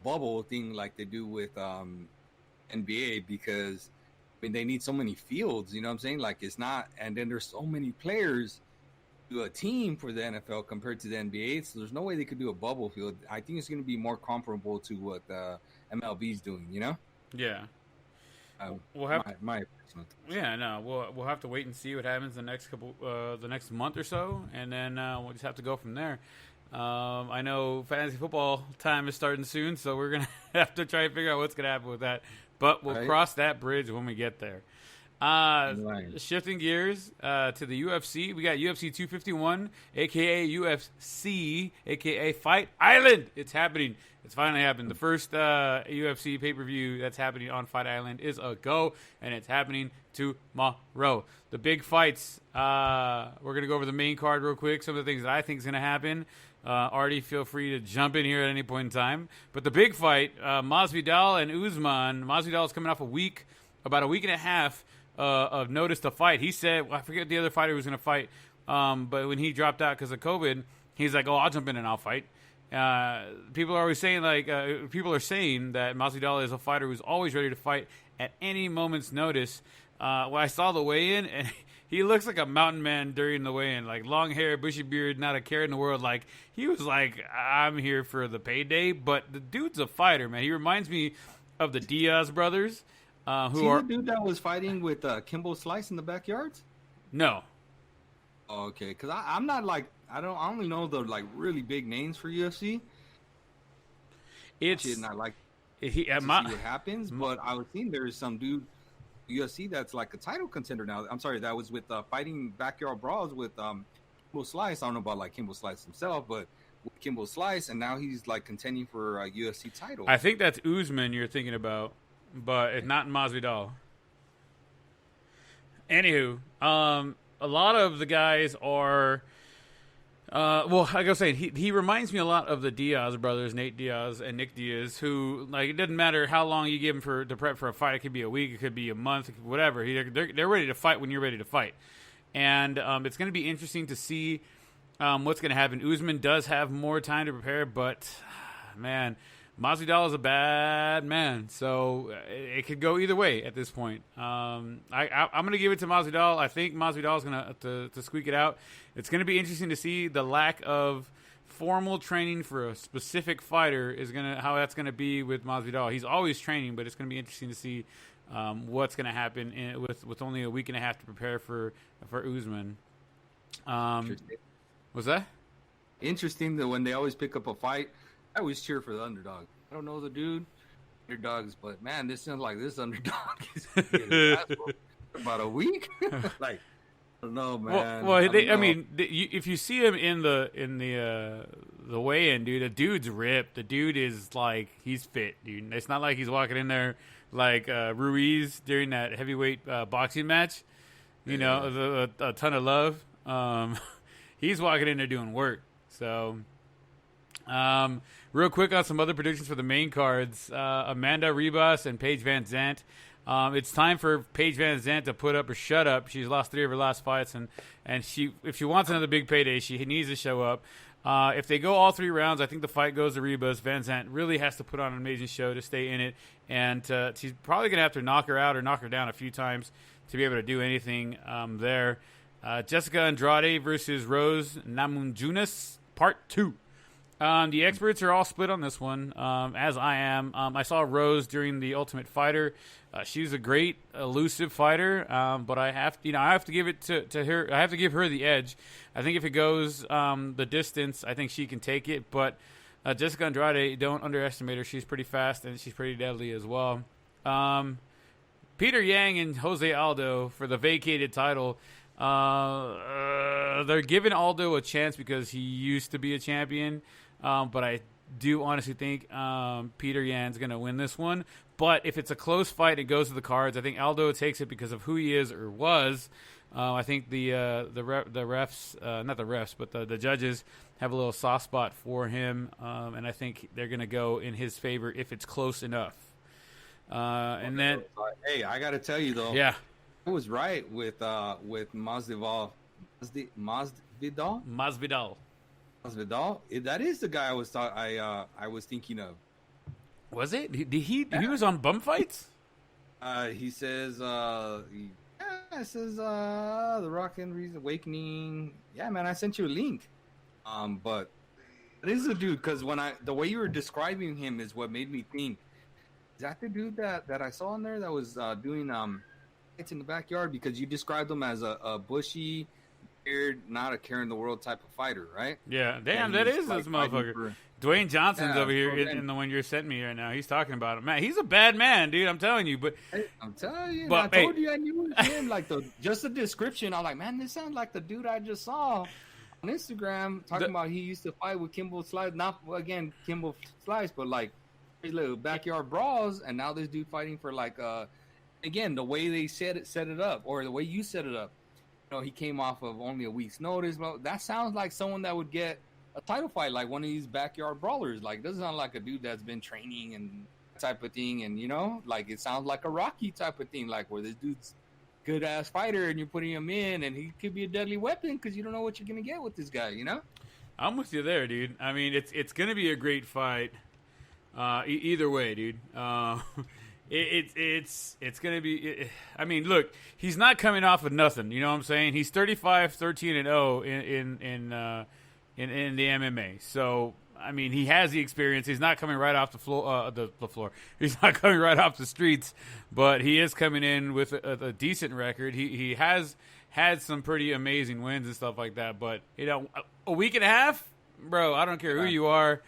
bubble thing like they do with NBA because I mean they need so many fields. You know what I'm saying? Like it's not, and then there's so many players to a team for the NFL compared to the NBA. So there's no way they could do a bubble field. I think it's going to be more comparable to what the MLB is doing. You know? Yeah. We'll have my yeah, no, we'll have to wait and see what happens the next month or so, and then we'll just have to go from there. I know fantasy football time is starting soon, so we're gonna have to try and figure out what's gonna happen with that. But we'll cross that bridge when we get there. Shifting gears to the UFC, we got UFC 251, aka UFC, aka Fight Island. It's happening. It's finally happened. The first UFC pay-per-view that's happening on Fight Island is a go, and it's happening tomorrow. The big fights. We're going to go over the main card real quick, some of the things that I think is going to happen. Artie, feel free to jump in here at any point in time. But the big fight, Masvidal and Usman. Masvidal is coming off about a week and a half of notice to fight. He said, I forget the other fighter who was going to fight, but when he dropped out because of COVID, he's like, I'll jump in and I'll fight. People are always saying people are saying that Masvidal is a fighter who's always ready to fight at any moment's notice. When I saw the weigh-in, and he looks like a mountain man during the weigh-in, like long hair, bushy beard, not a care in the world. Like he was like, I'm here for the payday, but the dude's a fighter, man. He reminds me of the Diaz brothers, the dude that was fighting with Kimbo Slice in the backyards. No. Oh, okay, because I'm not like I only know the like really big names for UFC. It's not like to see what happens, but I was seeing there's some dude UFC that's like a title contender now. I'm sorry, that was with fighting backyard brawls with Kimbo Slice. I don't know about like Kimbo Slice himself, but with Kimbo Slice, and now he's like contending for a UFC title. I think that's Usman you're thinking about, but it's not Masvidal. Anywho, a lot of the guys are, like I was saying, he reminds me a lot of the Diaz brothers, Nate Diaz and Nick Diaz, who, like, it doesn't matter how long you give them to prep for a fight. It could be a week, it could be a month, whatever. They're ready to fight when you're ready to fight. And it's going to be interesting to see what's going to happen. Usman does have more time to prepare, but, man, Masvidal is a bad man, so it could go either way at this point. I'm going to give it to Masvidal. I think Masvidal is going to squeak it out. It's going to be interesting to see the lack of formal training for a specific fighter how that's going to be with Masvidal. He's always training, but it's going to be interesting to see what's going to happen with only a week and a half to prepare for Usman. What's that? Interesting that when they always pick up a fight, I always cheer for the underdog. I don't know the dude, underdogs, but man, this sounds like this underdog is about a week. Like, I don't know, man. I mean, if you see him in the weigh-in, dude, the dude's ripped. The dude is like, he's fit, dude. It's not like he's walking in there like Ruiz during that heavyweight boxing match. You know, a ton of love. He's walking in there doing work. So. Real quick on some other predictions for the main cards. Amanda Ribas and Paige Van Zandt. It's time for Paige Van Zandt to put up or shut up. She's lost 3 of her last fights, and if she wants another big payday, she needs to show up. If they go all 3 rounds, I think the fight goes to Ribas. Van Zandt really has to put on an amazing show to stay in it, and she's probably going to have to knock her out or knock her down a few times to be able to do anything there. Jessica Andrade versus Rose Namajunas, Part 2. The experts are all split on this one, as I am. I saw Rose during the Ultimate Fighter. She's a great, elusive fighter, but I have to give it to her. I have to give her the edge. I think if it goes the distance, I think she can take it. But Jessica Andrade, don't underestimate her. She's pretty fast and she's pretty deadly as well. Peter Yang and Jose Aldo for the vacated title. They're giving Aldo a chance because he used to be a champion. But I do honestly think Peter Yan's going to win this one. But if it's a close fight, it goes to the cards. I think Aldo takes it because of who he is or was. I think the refs, not the refs, but the judges have a little soft spot for him. And I think they're going to go in his favor if it's close enough. And then, hey, I got to tell you though, yeah, I was right with Masvidal. Masvidal. Masvidal. That is the guy I was thinking of. Was it? He was on bum fights? He says, it says The Rock and Awakening. Yeah, man, I sent you a link. But it is a dude, because the way you were describing him is what made me think. Is that the dude that I saw in there that was doing it's in the backyard? Because you described him as a bushy, beard, not a care in the world type of fighter, right? Yeah, damn, that is this motherfucker. Dwayne Johnson's over here in the one you're sending me right now. He's talking about him. Man, he's a bad man, dude. I'm telling you. But I'm telling you, I told you I knew it was him. Like just the description, I'm like, man, this sounds like the dude I just saw on Instagram talking about he used to fight with Kimbo Slice. Not again Kimbo Slice, but like his little backyard brawls. And now this dude fighting for like again the way they set it up, or the way you set it up. You know, he came off of only a week's notice. Well, that sounds like someone that would get a title fight, like one of these backyard brawlers. Like, doesn't sound like a dude that's been training and type of thing. And, you know, like it sounds like a Rocky type of thing, like where this dude's good ass fighter and you're putting him in and he could be a deadly weapon because you don't know what you're going to get with this guy, you know? I'm with you there, dude. I mean, it's going to be a great fight. Either way, dude. It's going to be. I mean, look, he's not coming off of nothing. You know what I'm saying? He's 35-13-0 in the MMA. So I mean, he has the experience. He's not coming right off the floor. The floor. He's not coming right off the streets, but he is coming in with a decent record. He has had some pretty amazing wins and stuff like that. But you know, a week and a half, bro. I don't care who you are.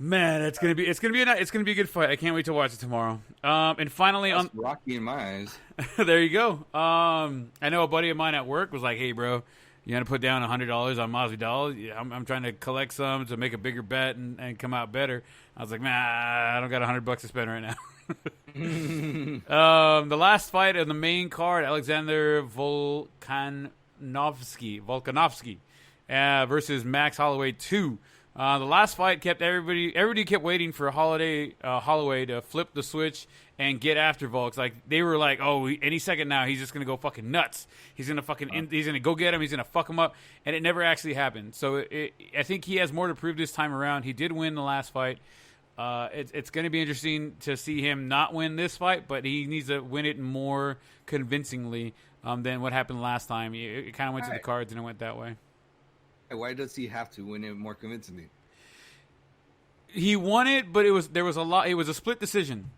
Man, it's gonna be a good fight. I can't wait to watch it tomorrow. And finally, that's Rocky in my eyes. There you go. I know a buddy of mine at work was like, "Hey, bro, you got to put down $100 on Masvidal. Yeah, I'm trying to collect some to make a bigger bet and come out better." I was like, "Man, I don't got $100 to spend right now." The last fight of the main card: Alexander Volkanovski versus Max Holloway 2. The last fight kept everybody kept waiting for Holloway to flip the switch and get after Volks. Like they were like, oh, any second now he's just gonna go fucking nuts. He's gonna he's gonna go get him. He's gonna fuck him up, and it never actually happened. So I think he has more to prove this time around. He did win the last fight. It's going to be interesting to see him not win this fight, but he needs to win it more convincingly than what happened last time. It kind of went to the cards, and it went that way. Why does he have to win it more convincingly? He won it, but it was a split decision.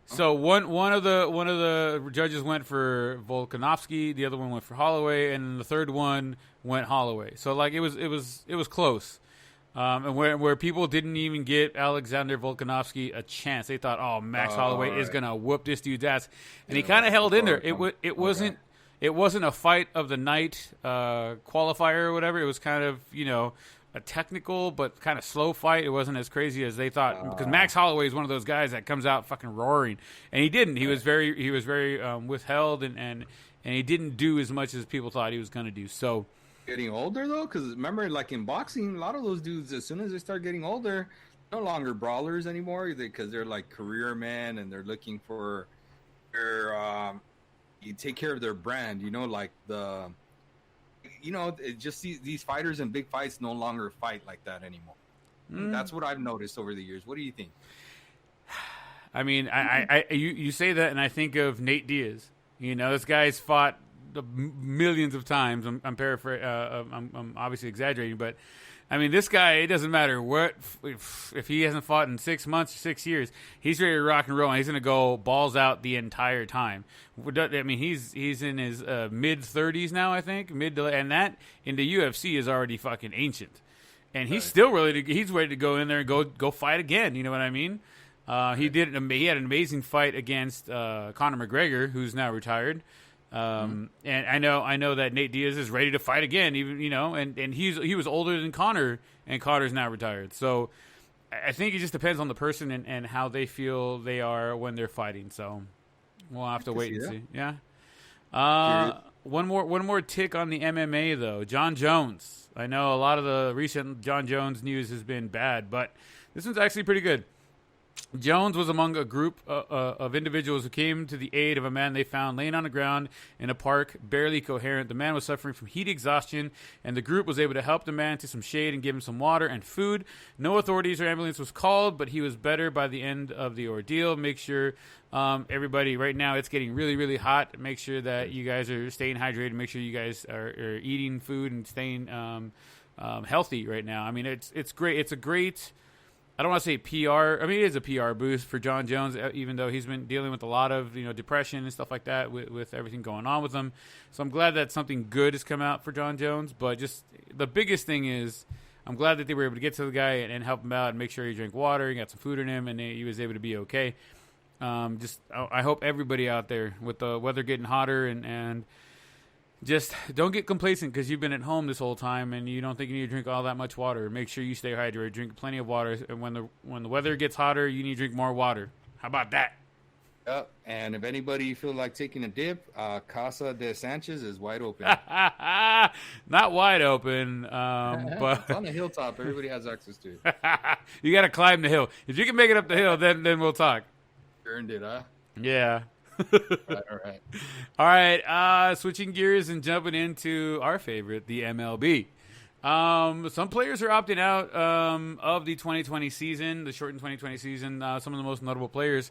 So one of the judges went for Volkanovski, the other one went for Holloway, and the third one went Holloway. So like it was close. And where people didn't even give Alexander Volkanovski a chance. They thought, oh, Max Holloway is gonna whoop this dude's ass, and he kind of held in there. It wasn't a fight of the night qualifier or whatever. It was kind of, you know, a technical but kind of slow fight. It wasn't as crazy as they thought, because Max Holloway is one of those guys that comes out fucking roaring, and he didn't. He was very withheld, and he didn't do as much as people thought he was going to do. So getting older though, because remember, like in boxing, a lot of those dudes, as soon as they start getting older, no longer brawlers anymore, because they're like career men and they're looking for their you take care of their brand, you know, like just these fighters in big fights no longer fight like that anymore. That's what I've noticed over the years. What do you think? I mean, you say that, and I think of Nate Diaz. You know, this guy's fought millions of times. I'm paraphrasing. I'm obviously exaggerating, but I mean, this guy, it doesn't matter what, if he hasn't fought in 6 months or 6 years, he's ready to rock and roll, and he's going to go balls out the entire time. I mean, he's in his mid-30s now, I think, and that in the UFC is already fucking ancient. And he's still ready to go in there and go fight again, you know what I mean? He had an amazing fight against Conor McGregor, who's now retired. And I know that Nate Diaz is ready to fight again, even, you know, and he was older than Conor, and Conor's now retired. So I think it just depends on the person and how they feel they are when they're fighting. So we'll have to wait and see. Yeah. One more tick on the MMA though. John Jones. I know a lot of the recent John Jones news has been bad, but this one's actually pretty good. Jones was among a group of individuals who came to the aid of a man they found laying on the ground in a park, barely coherent. The man was suffering from heat exhaustion, and the group was able to help the man to some shade and give him some water and food. No authorities or ambulance was called, but he was better by the end of the ordeal. Make sure, everybody, right now it's getting really, really hot. Make sure that you guys are staying hydrated. Make sure you guys are eating food and staying healthy right now. I mean, it's great. It's a great... I don't want to say PR. I mean, it is a PR boost for John Jones, even though he's been dealing with a lot of depression and stuff like that with everything going on with him. So I'm glad that something good has come out for John Jones. But just the biggest thing is I'm glad that they were able to get to the guy and help him out and make sure he drank water, he got some food in him, and he was able to be okay. I hope everybody out there, with the weather getting hotter and just don't get complacent because you've been at home this whole time and you don't think you need to drink all that much water. Make sure you stay hydrated. Drink plenty of water. And when the weather gets hotter, you need to drink more water. How about that? Yep. And if anybody feel like taking a dip, Casa de Sanchez is wide open. Not wide open, but it's on the hilltop. Everybody has access to it. You got to climb the hill. If you can make it up the hill, then we'll talk. Earned it, huh? Yeah. All right. Switching gears and jumping into our favorite, the MLB. Some players are opting out of the 2020 season, the shortened 2020 season. Some of the most notable players,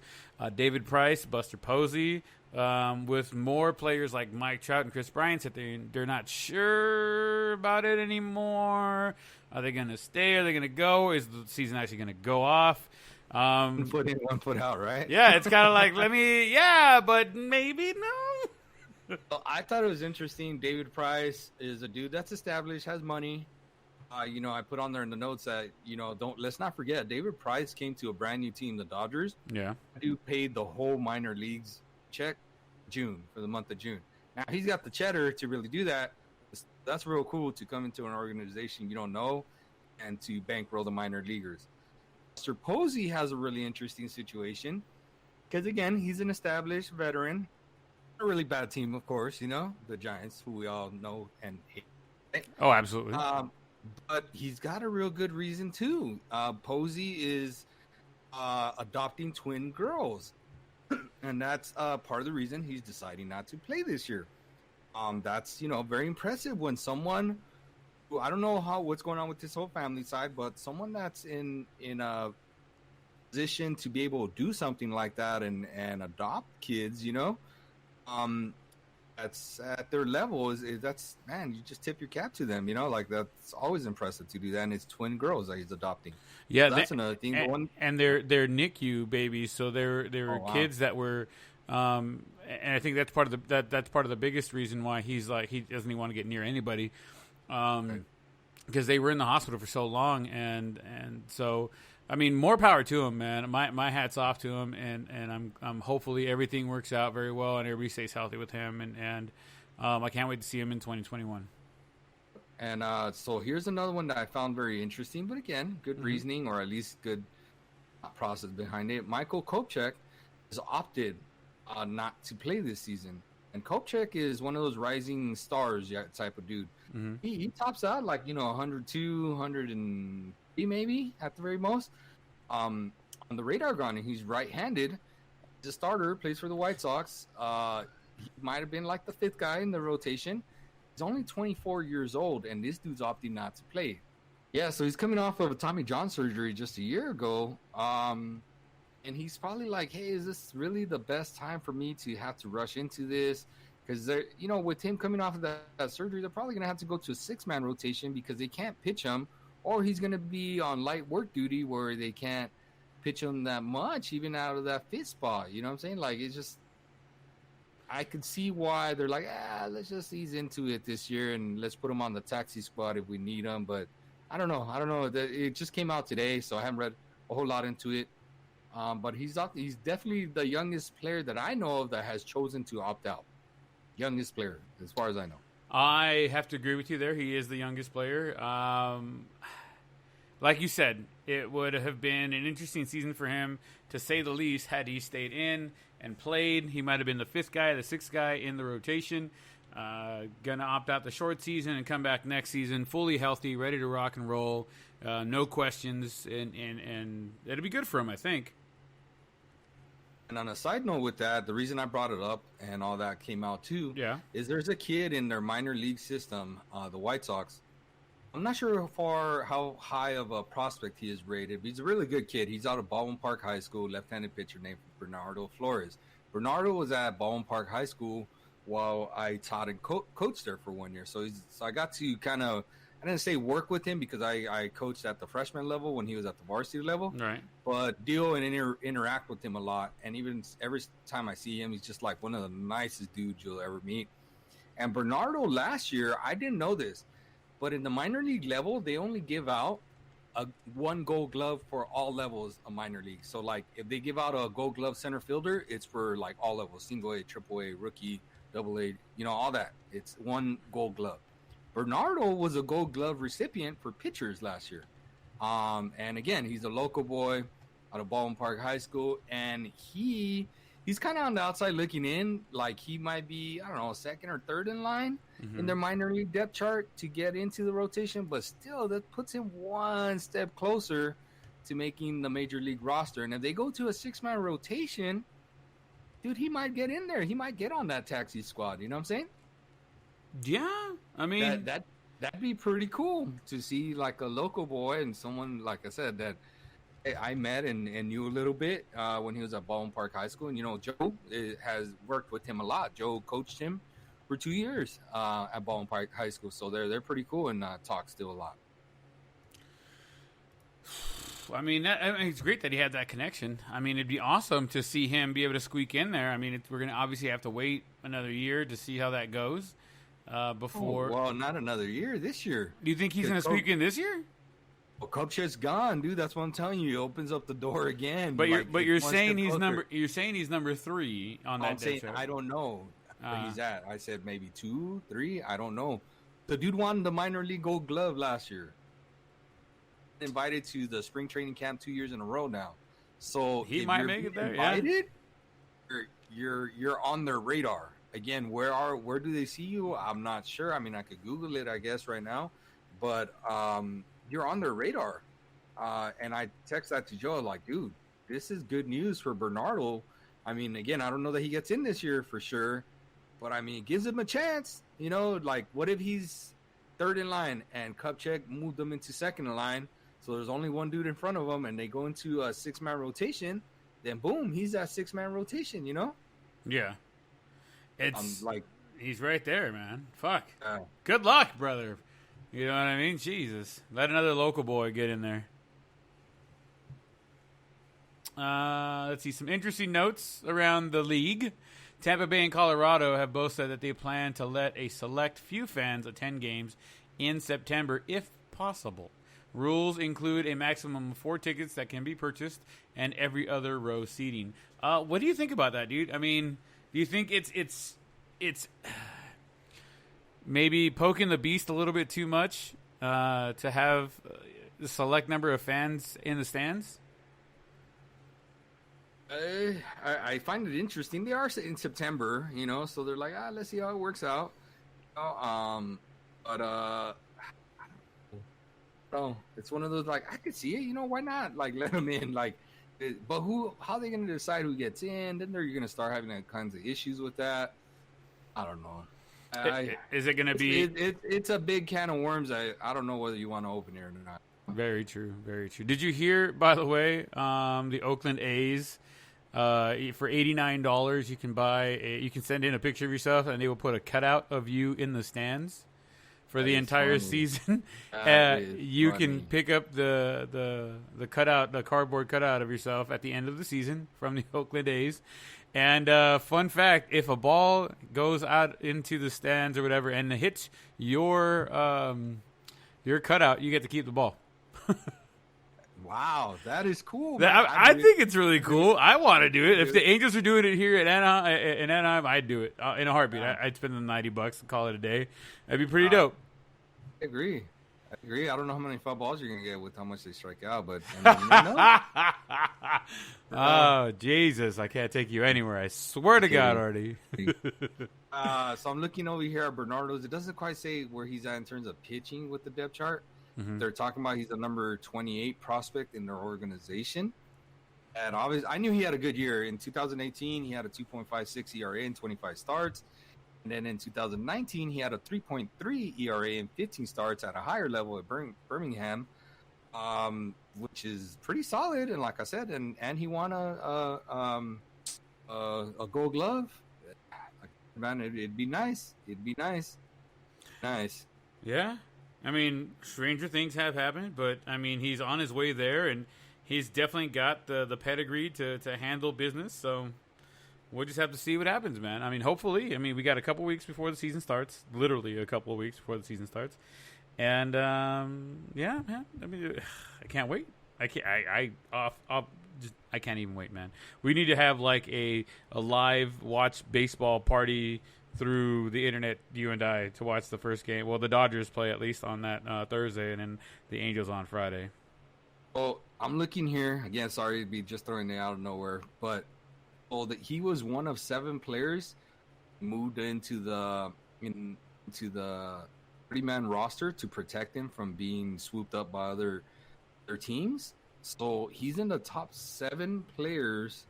David Price, Buster Posey, with more players like Mike Trout and Chris Bryant said they're not sure about it anymore. Are they going to stay? Are they going to go? Is the season actually going to go off? 1 foot in, 1 foot out, right? Yeah, it's kind of like, but maybe no. Well, I thought it was interesting. David Price is a dude that's established, has money. I put on there in the notes that, let's not forget, David Price came to a brand new team, the Dodgers. Yeah. Dude paid the whole minor leagues check for the month of June. Now, he's got the cheddar to really do that. That's real cool to come into an organization you don't know and to bankroll the minor leaguers. Mr. Posey has a really interesting situation because, again, he's an established veteran. A really bad team, of course, the Giants, who we all know and hate. Oh, absolutely. But he's got a real good reason, too. Posey is adopting twin girls, and that's part of the reason he's deciding not to play this year. That's, very impressive when someone... I don't know what's going on with this whole family side, but someone that's in a position to be able to do something like that and adopt kids, that's at their level that's, man, you just tip your cap to them, that's always impressive to do that. And it's twin girls that he's adopting. Yeah, so that's another thing. And they're NICU babies, so they're kids that were. And I think that's part of that's part of the biggest reason why he doesn't even want to get near anybody. Because they were in the hospital for so long, and so I mean, more power to him, man. My hat's off to him, and I'm hopefully everything works out very well and everybody stays healthy with him, and I can't wait to see him in 2021. And so here's another one that I found very interesting, but again, good reasoning or at least good process behind it. Michael Kopech has opted not to play this season. And Kopech is one of those rising stars type of dude. Mm-hmm. He tops out like, 102, 103 maybe at the very most. On the radar gun, and he's right-handed. He's a starter, plays for the White Sox. He might have been like the fifth guy in the rotation. He's only 24 years old, and this dude's opting not to play. Yeah, so he's coming off of a Tommy John surgery just a year ago. And he's probably like, hey, is this really the best time for me to have to rush into this? Because, with him coming off of that surgery, they're probably going to have to go to a six-man rotation because they can't pitch him, or he's going to be on light work duty where they can't pitch him that much, even out of that fifth spot. You know what I'm saying? Like, it's just, I could see why they're like, let's just ease into it this year and let's put him on the taxi squad if we need him. But I don't know. It just came out today, so I haven't read a whole lot into it. But he's definitely the youngest player that I know of that has chosen to opt out. Youngest player, as far as I know. I have to agree with you there. He is the youngest player. Like you said, it would have been an interesting season for him, to say the least, had he stayed in and played. He might have been the fifth guy, the sixth guy in the rotation. Gonna opt out the short season and come back next season fully healthy, ready to rock and roll. No questions, and it'll be good for him, I think. And on a side note with that, the reason I brought it up and all that came out too, Yeah. is there's a kid in their minor league system, the White Sox. I'm not sure how high of a prospect he is rated, but he's a really good kid. He's out of Baldwin Park High School, left-handed pitcher named Bernardo Flores. Bernardo was at Baldwin Park High School while I taught and coached there for 1 year. So I got to kind of, I didn't say work with him because I coached at the freshman level when he was at the varsity level. Right. But deal and interact with him a lot. And even every time I see him, he's just like one of the nicest dudes you'll ever meet. And Bernardo last year, I didn't know this, but in the minor league level, they only give out one gold glove for all levels of minor league. So like if they give out a gold glove center fielder, it's for like all levels, single A, triple A, rookie, double A, all that. It's one gold glove. Bernardo was a gold glove recipient for pitchers last year. And again, he's a local boy out of Baldwin Park High School, and he's kind of on the outside looking in, like he might be, I don't know, second or third in line in their minor league depth chart to get into the rotation, but still that puts him one step closer to making the major league roster. And if they go to a 6-man rotation, dude, he might get in there. He might get on that taxi squad. You know what I'm saying? Yeah. I mean, that'd be pretty cool to see like a local boy and someone, like I said, that I met and knew a little bit when he was at Baldwin Park High School. And, Joe has worked with him a lot. Joe coached him for 2 years at Baldwin Park High School. So they're pretty cool and talk still a lot. I mean, it's great that he had that connection. I mean, it'd be awesome to see him be able to squeak in there. I mean, we're going to obviously have to wait another year to see how that goes before. Oh, well, not another year. This year. Do you think he's going to squeak in this year? Well, Kupchak's gone, dude. That's what I'm telling you. He opens up the door again. But you're saying he's number 3 on that. I'm saying I don't know where he's at. I said maybe 2, 3. I don't know. The dude won the minor league Gold Glove last year. Invited to the spring training camp 2 years in a row now. So he might make it there. Invited, you're on their radar. Again, where do they see you? I'm not sure. I mean, I could Google it, I guess, right now. But you're on their radar. And I text that to Joe, like, dude, this is good news for Bernardo. I mean, again, I don't know that he gets in this year for sure. But, I mean, it gives him a chance. Like, what if he's third in line and Kupchak moved him into second in line? So there's only one dude in front of him, and they go into a 6-man rotation. Then, boom, he's that 6-man rotation, Yeah. It's like he's right there, man. Fuck. Good luck, brother. You know what I mean? Jesus. Let another local boy get in there. Let's see. Some interesting notes around the league. Tampa Bay and Colorado have both said that they plan to let a select few fans attend games in September if possible. Rules include a maximum of 4 tickets that can be purchased and every other row seating. What do you think about that, dude? I mean, do you think it's maybe poking the beast a little bit too much to have the select number of fans in the stands? I find it interesting. They are in September, so they're like, let's see how it works out. Oh, it's one of those, like, I could see it, why not? Like, let them in, like, but how are they going to decide who gets in? Then you're going to start having all kinds of issues with that. I don't know. Is it going to be? It's a big can of worms. I don't know whether you want to open it or not. Very true. Very true. Did you hear, by the way, the Oakland A's, for $89, you can you can send in a picture of yourself and they will put a cutout of you in the stands for the entire season. You can pick up the cutout, the cardboard cutout of yourself at the end of the season from the Oakland A's. And fun fact, if a ball goes out into the stands or whatever and hits your cutout, you get to keep the ball. Wow, that is cool. I think it's really cool. I want to do it. If the Angels are doing it here in Anaheim, I'd do it in a heartbeat. I'd spend the $90 and call it a day. That'd be pretty dope. I agree. I don't know how many foul balls you're gonna get with how much they strike out, but I mean, oh Jesus, I can't take you anywhere. I swear to God, Artie. So I'm looking over here at Bernardo's. It doesn't quite say where he's at in terms of pitching with the depth chart. Mm-hmm. They're talking about he's a number 28 prospect in their organization. And obviously, I knew he had a good year. In 2018, he had a 2.56 ERA in 25 starts. And then in 2019, he had a 3.3 ERA in 15 starts at a higher level at Birmingham, which is pretty solid. And like I said, and he won a Gold Glove. Man, it'd be nice. It'd be nice. Nice. Yeah. I mean, stranger things have happened, but I mean, he's on his way there, and he's definitely got the pedigree to handle business. So we'll just have to see what happens, man. I mean, hopefully. I mean, we got a couple weeks before the season starts. Literally a couple of weeks before the season starts. And yeah, man. I mean, I can't wait. I can't even wait, man. We need to have like a live watch baseball party through the internet, you and I, to watch the first game. Well, the Dodgers play at least on that Thursday, and then the Angels on Friday. Well, I'm looking here again. Sorry to be just throwing it out of nowhere, but that he was one of 7 players moved into the 30-man roster to protect him from being swooped up by other teams. So he's in the top 7 players.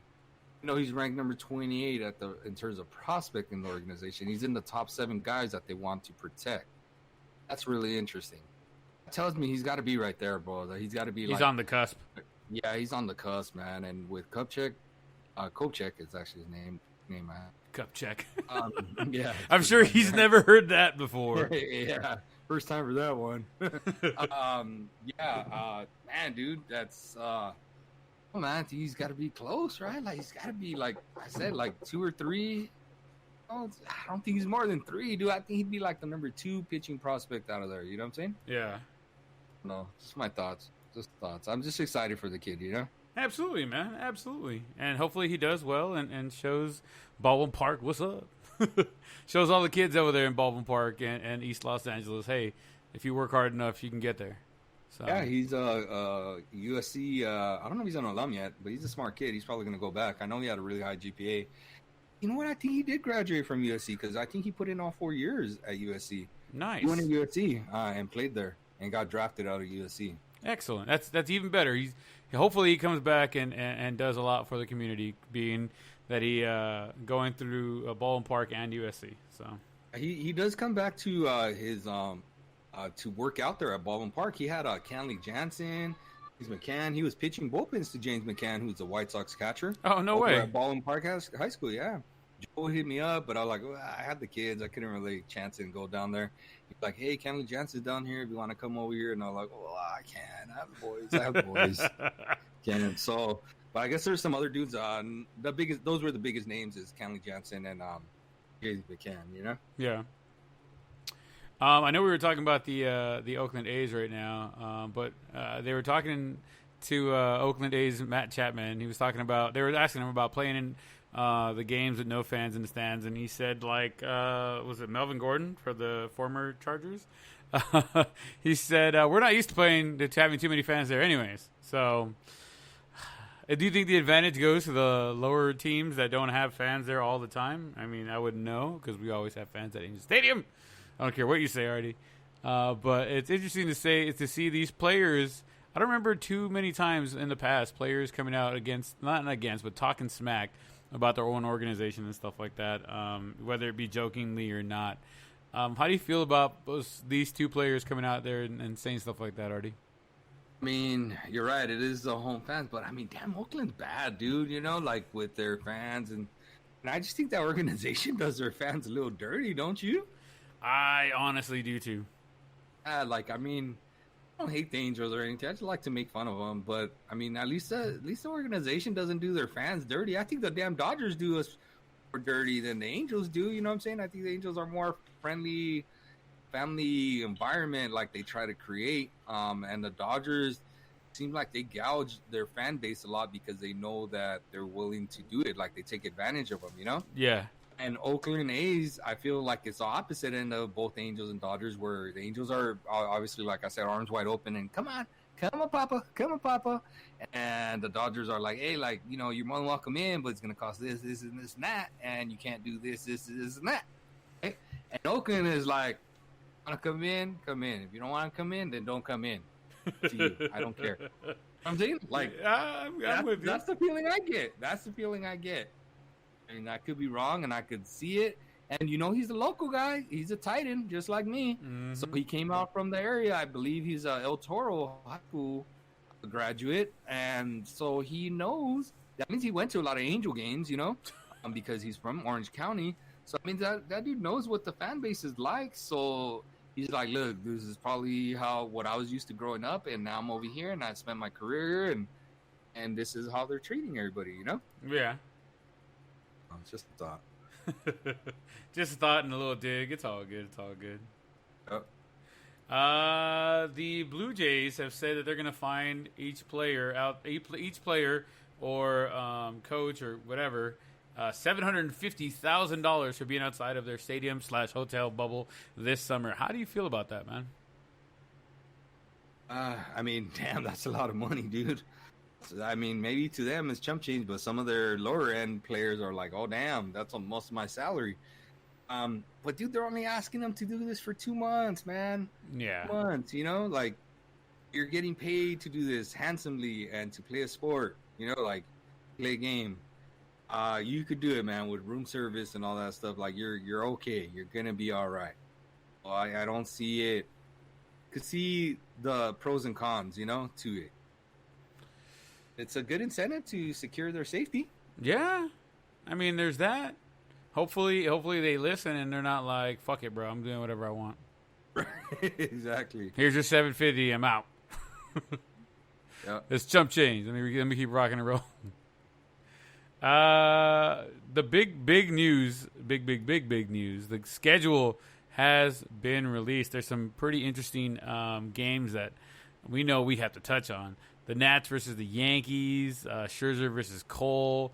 You know, he's ranked number 28 in terms of prospect in the organization. He's in the top 7 guys that they want to protect. That's really interesting. That tells me he's got to be right there, bro. That he's got to be. He's on the cusp. Yeah, he's on the cusp, man. And with Kopech is actually his name, man. Kopech. Yeah, I'm sure he's never heard that before. Yeah, first time for that one. Man, dude, that's. Well, man, he's got to be close, right? Like, he's got to be, like I said, like 2 or 3. I don't think he's more than 3, dude. I think he'd be like the number 2 pitching prospect out of there. You know what I'm saying? Yeah. No, just my thoughts. Just thoughts. I'm just excited for the kid, you know? Absolutely, man. Absolutely. And hopefully he does well and shows Baldwin Park what's up. Shows all the kids over there in Baldwin Park and East Los Angeles, hey, if you work hard enough, you can get there. So. Yeah, he's USC. I don't know if he's an alum yet, but he's a smart kid. He's probably going to go back. I know he had a really high GPA. You know what? I think he did graduate from USC because I think he put in all 4 years at USC. Nice. He went to USC and played there and got drafted out of USC. Excellent. That's even better. Hopefully he comes back and does a lot for the community, being that he going through Baldwin Park and USC. So he does come back to his to work out there at Baldwin Park. He had Kenley Jansen, James McCann. He was pitching bullpens to James McCann, who's a White Sox catcher. Oh, no way. At Baldwin Park High School, yeah. Joe hit me up, but I was like, well, I had the kids. I couldn't really chance it and go down there. He's like, hey, Kenley Jansen's down here if you want to come over here. And I was like, well, I can't. I have boys. Can't. So, but I guess there's some other dudes. Those were the biggest names is Kenley Jansen and James McCann, you know? Yeah. I know we were talking about the Oakland A's right now, but they were talking to Oakland A's Matt Chapman. He was talking about, they were asking him about playing in the games with no fans in the stands, and he said, like, was it Melvin Gordon for the former Chargers? He said, we're not used to having too many fans there anyways. So do you think the advantage goes to the lower teams that don't have fans there all the time? I mean, I wouldn't know because we always have fans at Angel Stadium. I don't care what you say, Artie. But it's interesting to see these players. I don't remember too many times in the past players coming out but talking smack about their own organization and stuff like that, whether it be jokingly or not. How do you feel about these 2 players coming out there and saying stuff like that, Artie? I mean, you're right. It is the home fans, but I mean, damn, Oakland's bad, dude. You know, like with their fans, and I just think that organization does their fans a little dirty, don't you? I honestly do too. I mean, I don't hate the Angels or anything. I just like to make fun of them. But I mean, at least the organization doesn't do their fans dirty. I think the damn Dodgers do us more dirty than the Angels do. You know what I'm saying? I think the Angels are more friendly, family environment like they try to create. And the Dodgers seem like they gouge their fan base a lot because they know that they're willing to do it. Like they take advantage of them. You know? Yeah. And Oakland A's, I feel like it's the opposite end of both Angels and Dodgers, where the Angels are obviously, like I said, arms wide open and come on, Papa. And the Dodgers are like, hey, like, you know, you're more than welcome in, but it's going to cost this, and this, and that. And you can't do this, and that. Right? And Oakland is like, want to come in? Come in. If you don't want to come in, then don't come in. To you. I don't care. I'm saying, like, I'm with you. That's the feeling I get. I mean, I could be wrong, and I could see it. And, he's a local guy. He's a Titan, just like me. Mm-hmm. So he came out from the area. I believe he's a El Toro High School graduate. And so he knows. That means he went to a lot of Angel games, because he's from Orange County. So, I mean, that dude knows what the fan base is like. So he's like, look, this is probably what I was used to growing up. And now I'm over here, and I spent my career, and this is how they're treating everybody, Yeah. It's just a thought. Just a thought and a little dig. It's all good. Yep. The Blue Jays have said that they're going to find each player or coach or whatever $750,000 for being outside of their stadium/hotel bubble this summer. How do you feel about that, man? I mean, damn, that's a lot of money, dude. I mean, maybe to them it's chump change, but some of their lower end players are like, oh, damn, that's almost of my salary. But dude, they're only asking them to do this for 2 months, man. Yeah. 2 months, like you're getting paid to do this handsomely and to play a sport, like play a game. You could do it, man, with room service and all that stuff. Like you're okay. You're going to be all right. Well, I don't see it. Could see the pros and cons, to it. It's a good incentive to secure their safety. Yeah. I mean, there's that. Hopefully they listen and they're not like, fuck it, bro. I'm doing whatever I want. Exactly. Here's your $750. I'm out. Yep. It's chump change. Let me keep rocking and rolling. The big news. The schedule has been released. There's some pretty interesting games that we know we have to touch on. The Nats versus the Yankees, Scherzer versus Cole.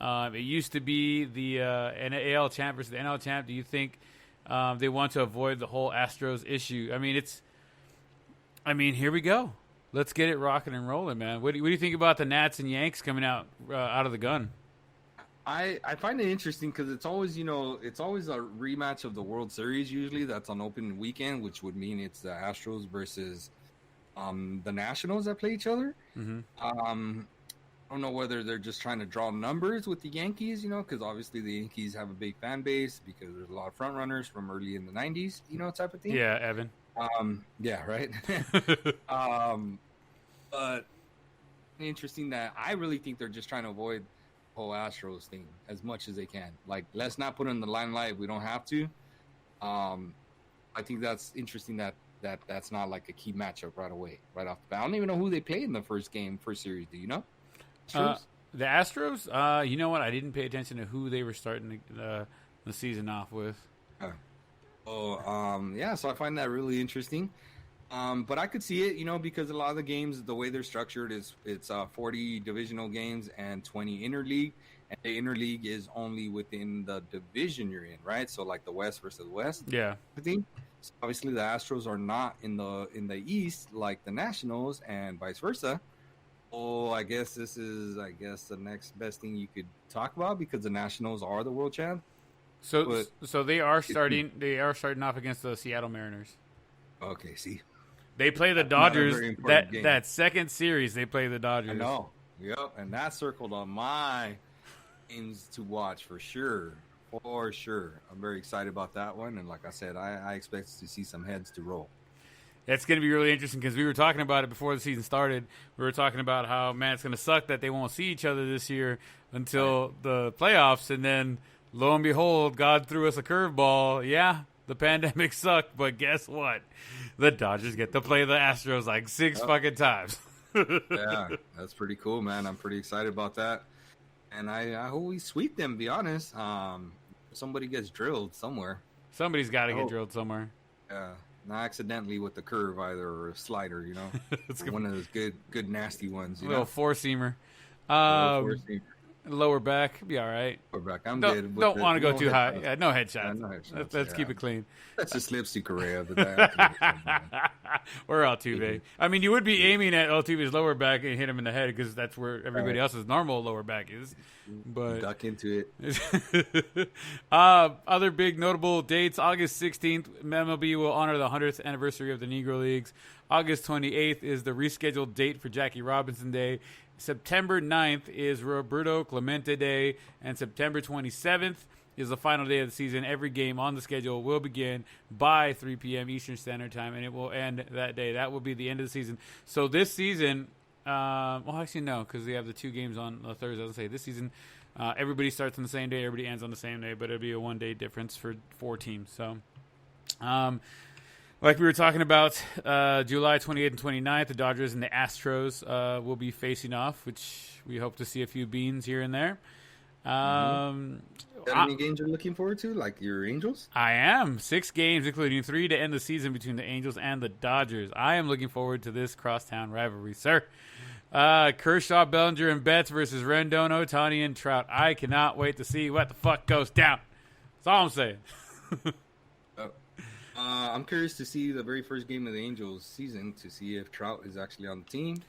It used to be the AL champ versus the NL champ. Do you think they want to avoid the whole Astros issue? I mean, here we go. Let's get it rocking and rolling, man. What do you think about the Nats and Yanks coming out of the gun? I find it interesting because it's always a rematch of the World Series. Usually, that's on open weekend, which would mean it's the Astros versus the Nationals that play each other. Mm-hmm. I don't know whether they're just trying to draw numbers with the Yankees, because obviously the Yankees have a big fan base because there's a lot of front runners from early in the 90s, type of thing. Yeah, Evan. Yeah, right. But interesting that I really think they're just trying to avoid the whole Astros thing as much as they can. Like, let's not put it in the limelight if we don't have to. I think that's interesting that's not like a key matchup right away, right off the bat. I don't even know who they play in the first series. Do you know? The Astros? You know what? I didn't pay attention to who they were starting the season off with. Yeah, so I find that really interesting. But I could see it, because a lot of the games, the way they're structured is it's 40 divisional games and 20 interleague. And the interleague is only within the division you're in, right? So like the West versus the West. Yeah. I think. So obviously the Astros are not in the East like the Nationals and vice versa. Oh, I guess this is the next best thing you could talk about because the Nationals are the world champ. So they are starting off against the Seattle Mariners. Okay, see. They play the Dodgers. That second series they play the Dodgers. I know. Yep, and that's circled on my games to watch for sure. For sure. I'm very excited about that one. And like I said, I expect to see some heads to roll. It's going to be really interesting because we were talking about it before the season started. We were talking about how, man, it's going to suck that they won't see each other this year until the playoffs. And then, lo and behold, God threw us a curveball. Yeah, the pandemic sucked, but guess what? The Dodgers get to play the Astros like 6 fucking times. Yeah, that's pretty cool, man. I'm pretty excited about that. And I hope we sweep them, to be honest. Somebody gets drilled somewhere. Somebody's got to get drilled somewhere. Yeah. Not accidentally with the curve either or a slider, It's one of those good nasty ones, A little four-seamer. Lower back, be all right. Lower back, I'm good. Don't want to go too high. Yeah, no headshots. No headshots. Let's keep it clean. That's just Lipsy Correa. Or Altuve. I mean, you would be aiming at Altuve's lower back and hit him in the head because that's where everybody else's normal lower back is. But duck into it. Other big notable dates: August 16th, MLB will honor the 100th anniversary of the Negro Leagues. August 28th is the rescheduled date for Jackie Robinson Day. September 9th is Roberto Clemente Day. And September 27th is the final day of the season. Every game on the schedule will begin by 3 p.m. Eastern Standard Time, and it will end that day. That will be the end of the season. So this season, well, actually, no, because we have the 2 games on Thursday. Let's say this season, everybody starts on the same day, everybody ends on the same day, but it'll be a 1-day difference for 4 teams. So, like we were talking about, July 28th and 29th, the Dodgers and the Astros will be facing off, which we hope to see a few beans here and there. Got any games you're looking forward to, like your Angels? I am. 6 games, including 3 to end the season between the Angels and the Dodgers. I am looking forward to this crosstown rivalry, sir. Kershaw, Bellinger, and Betts versus Rendon, Ohtani, and Trout. I cannot wait to see what the fuck goes down. That's all I'm saying. I'm curious to see the very first game of the Angels season to see if Trout is actually on the team.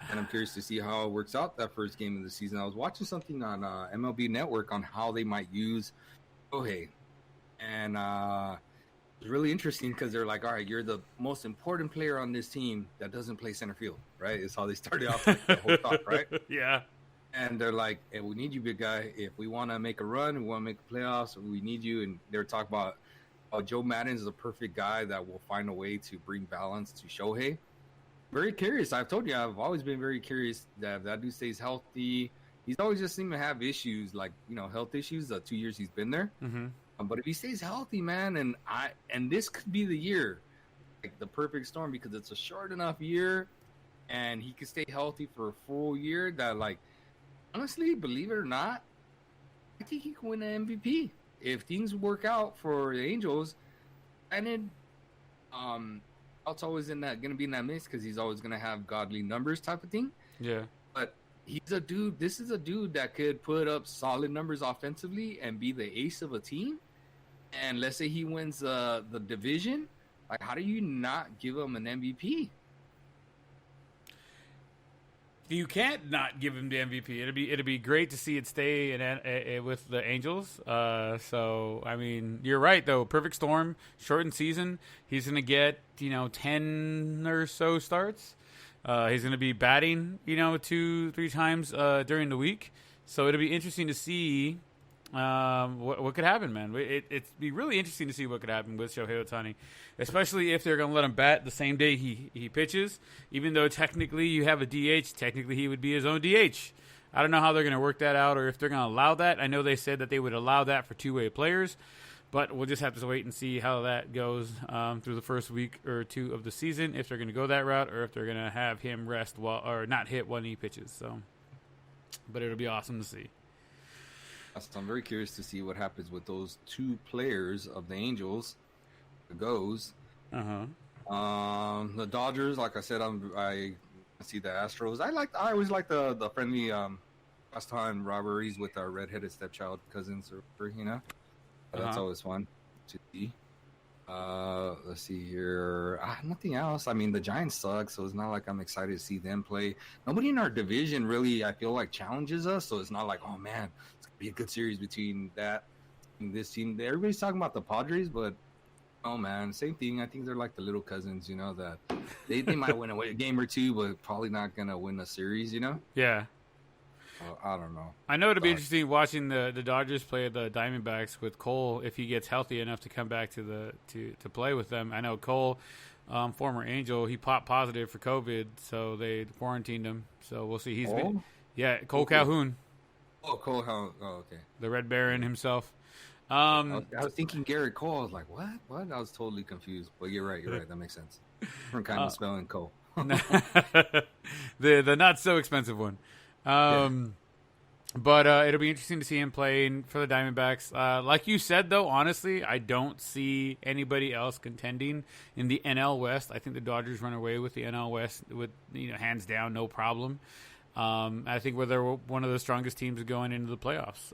And I'm curious to see how it works out that first game of the season. I was watching something on MLB Network on how they might use Shohei. And it's really interesting because they're like, all right, you're the most important player on this team that doesn't play center field, right? It's how they started off the whole talk, right? Yeah. And they're like, hey, we need you, big guy. If we want to make a run, we want to make the playoffs, we need you. And they're talking about Joe Madden is the perfect guy that will find a way to bring balance to Shohei. Very curious. I've told you, I've always been very curious that dude stays healthy. He's always just seemed to have issues, like, health issues, the 2 years he's been there. Mm-hmm. But if he stays healthy, man, and this could be the year, like the perfect storm, because it's a short enough year and he could stay healthy for a full year that, like, honestly, believe it or not, I think he can win an MVP. If things work out for the Angels, and then Trout's always going to be in that mix because he's always going to have godly numbers type of thing. Yeah. But he's a dude. This is a dude that could put up solid numbers offensively and be the ace of a team. And let's say he wins the division. Like, how do you not give him an MVP? You can't not give him the MVP. It'd be great to see it stay with the Angels. So I mean, you're right though. Perfect storm, shortened season. He's gonna get 10 or so starts. He's gonna be batting 2-3 times during the week. So it'll be interesting to see what could happen, man. It'd be really interesting to see what could happen with Shohei Ohtani, especially if they're going to let him bat the same day he pitches. Even though technically you have a DH, technically he would be his own DH. I don't know how they're going to work that out or if they're going to allow that. I know they said that they would allow that for two-way players, but we'll just have to wait and see how that goes through the first week or 2 of the season, if they're going to go that route or if they're going to have him rest or not hit when he pitches. So, but it'll be awesome to see. So I'm very curious to see what happens with those 2 players of the Angels. Goes. The Dodgers, like I said, I see the Astros. I always like the friendly last time rivalries with our redheaded stepchild cousins, That's always fun to see. Let's see here. Nothing else. I mean, the Giants suck, so it's not like I'm excited to see them play. Nobody in our division really, I feel like, challenges us, so it's not like, oh man, it's gonna be a good series between that and this team. Everybody's talking about the Padres, but oh man, same thing. I think they're like the little cousins, that they might win a game or 2, but probably not gonna win a series, Yeah. I don't know. I know it'll be interesting watching the Dodgers play the Diamondbacks with Cole if he gets healthy enough to come back to play with them. I know Cole, former Angel, he popped positive for COVID, so they quarantined him. So we'll see. Cole Calhoun. Oh, Cole Calhoun. Oh, okay. The Red Baron himself. I was thinking Garrett Cole. I was like, what? I was totally confused. But you're right. That makes sense. Different kind of spelling Cole. the not so expensive one. But it'll be interesting to see him playing for the Diamondbacks. Like you said, though, honestly, I don't see anybody else contending in the NL West. I think the Dodgers run away with the NL West with hands down, no problem. I think they're one of the strongest teams going into the playoffs.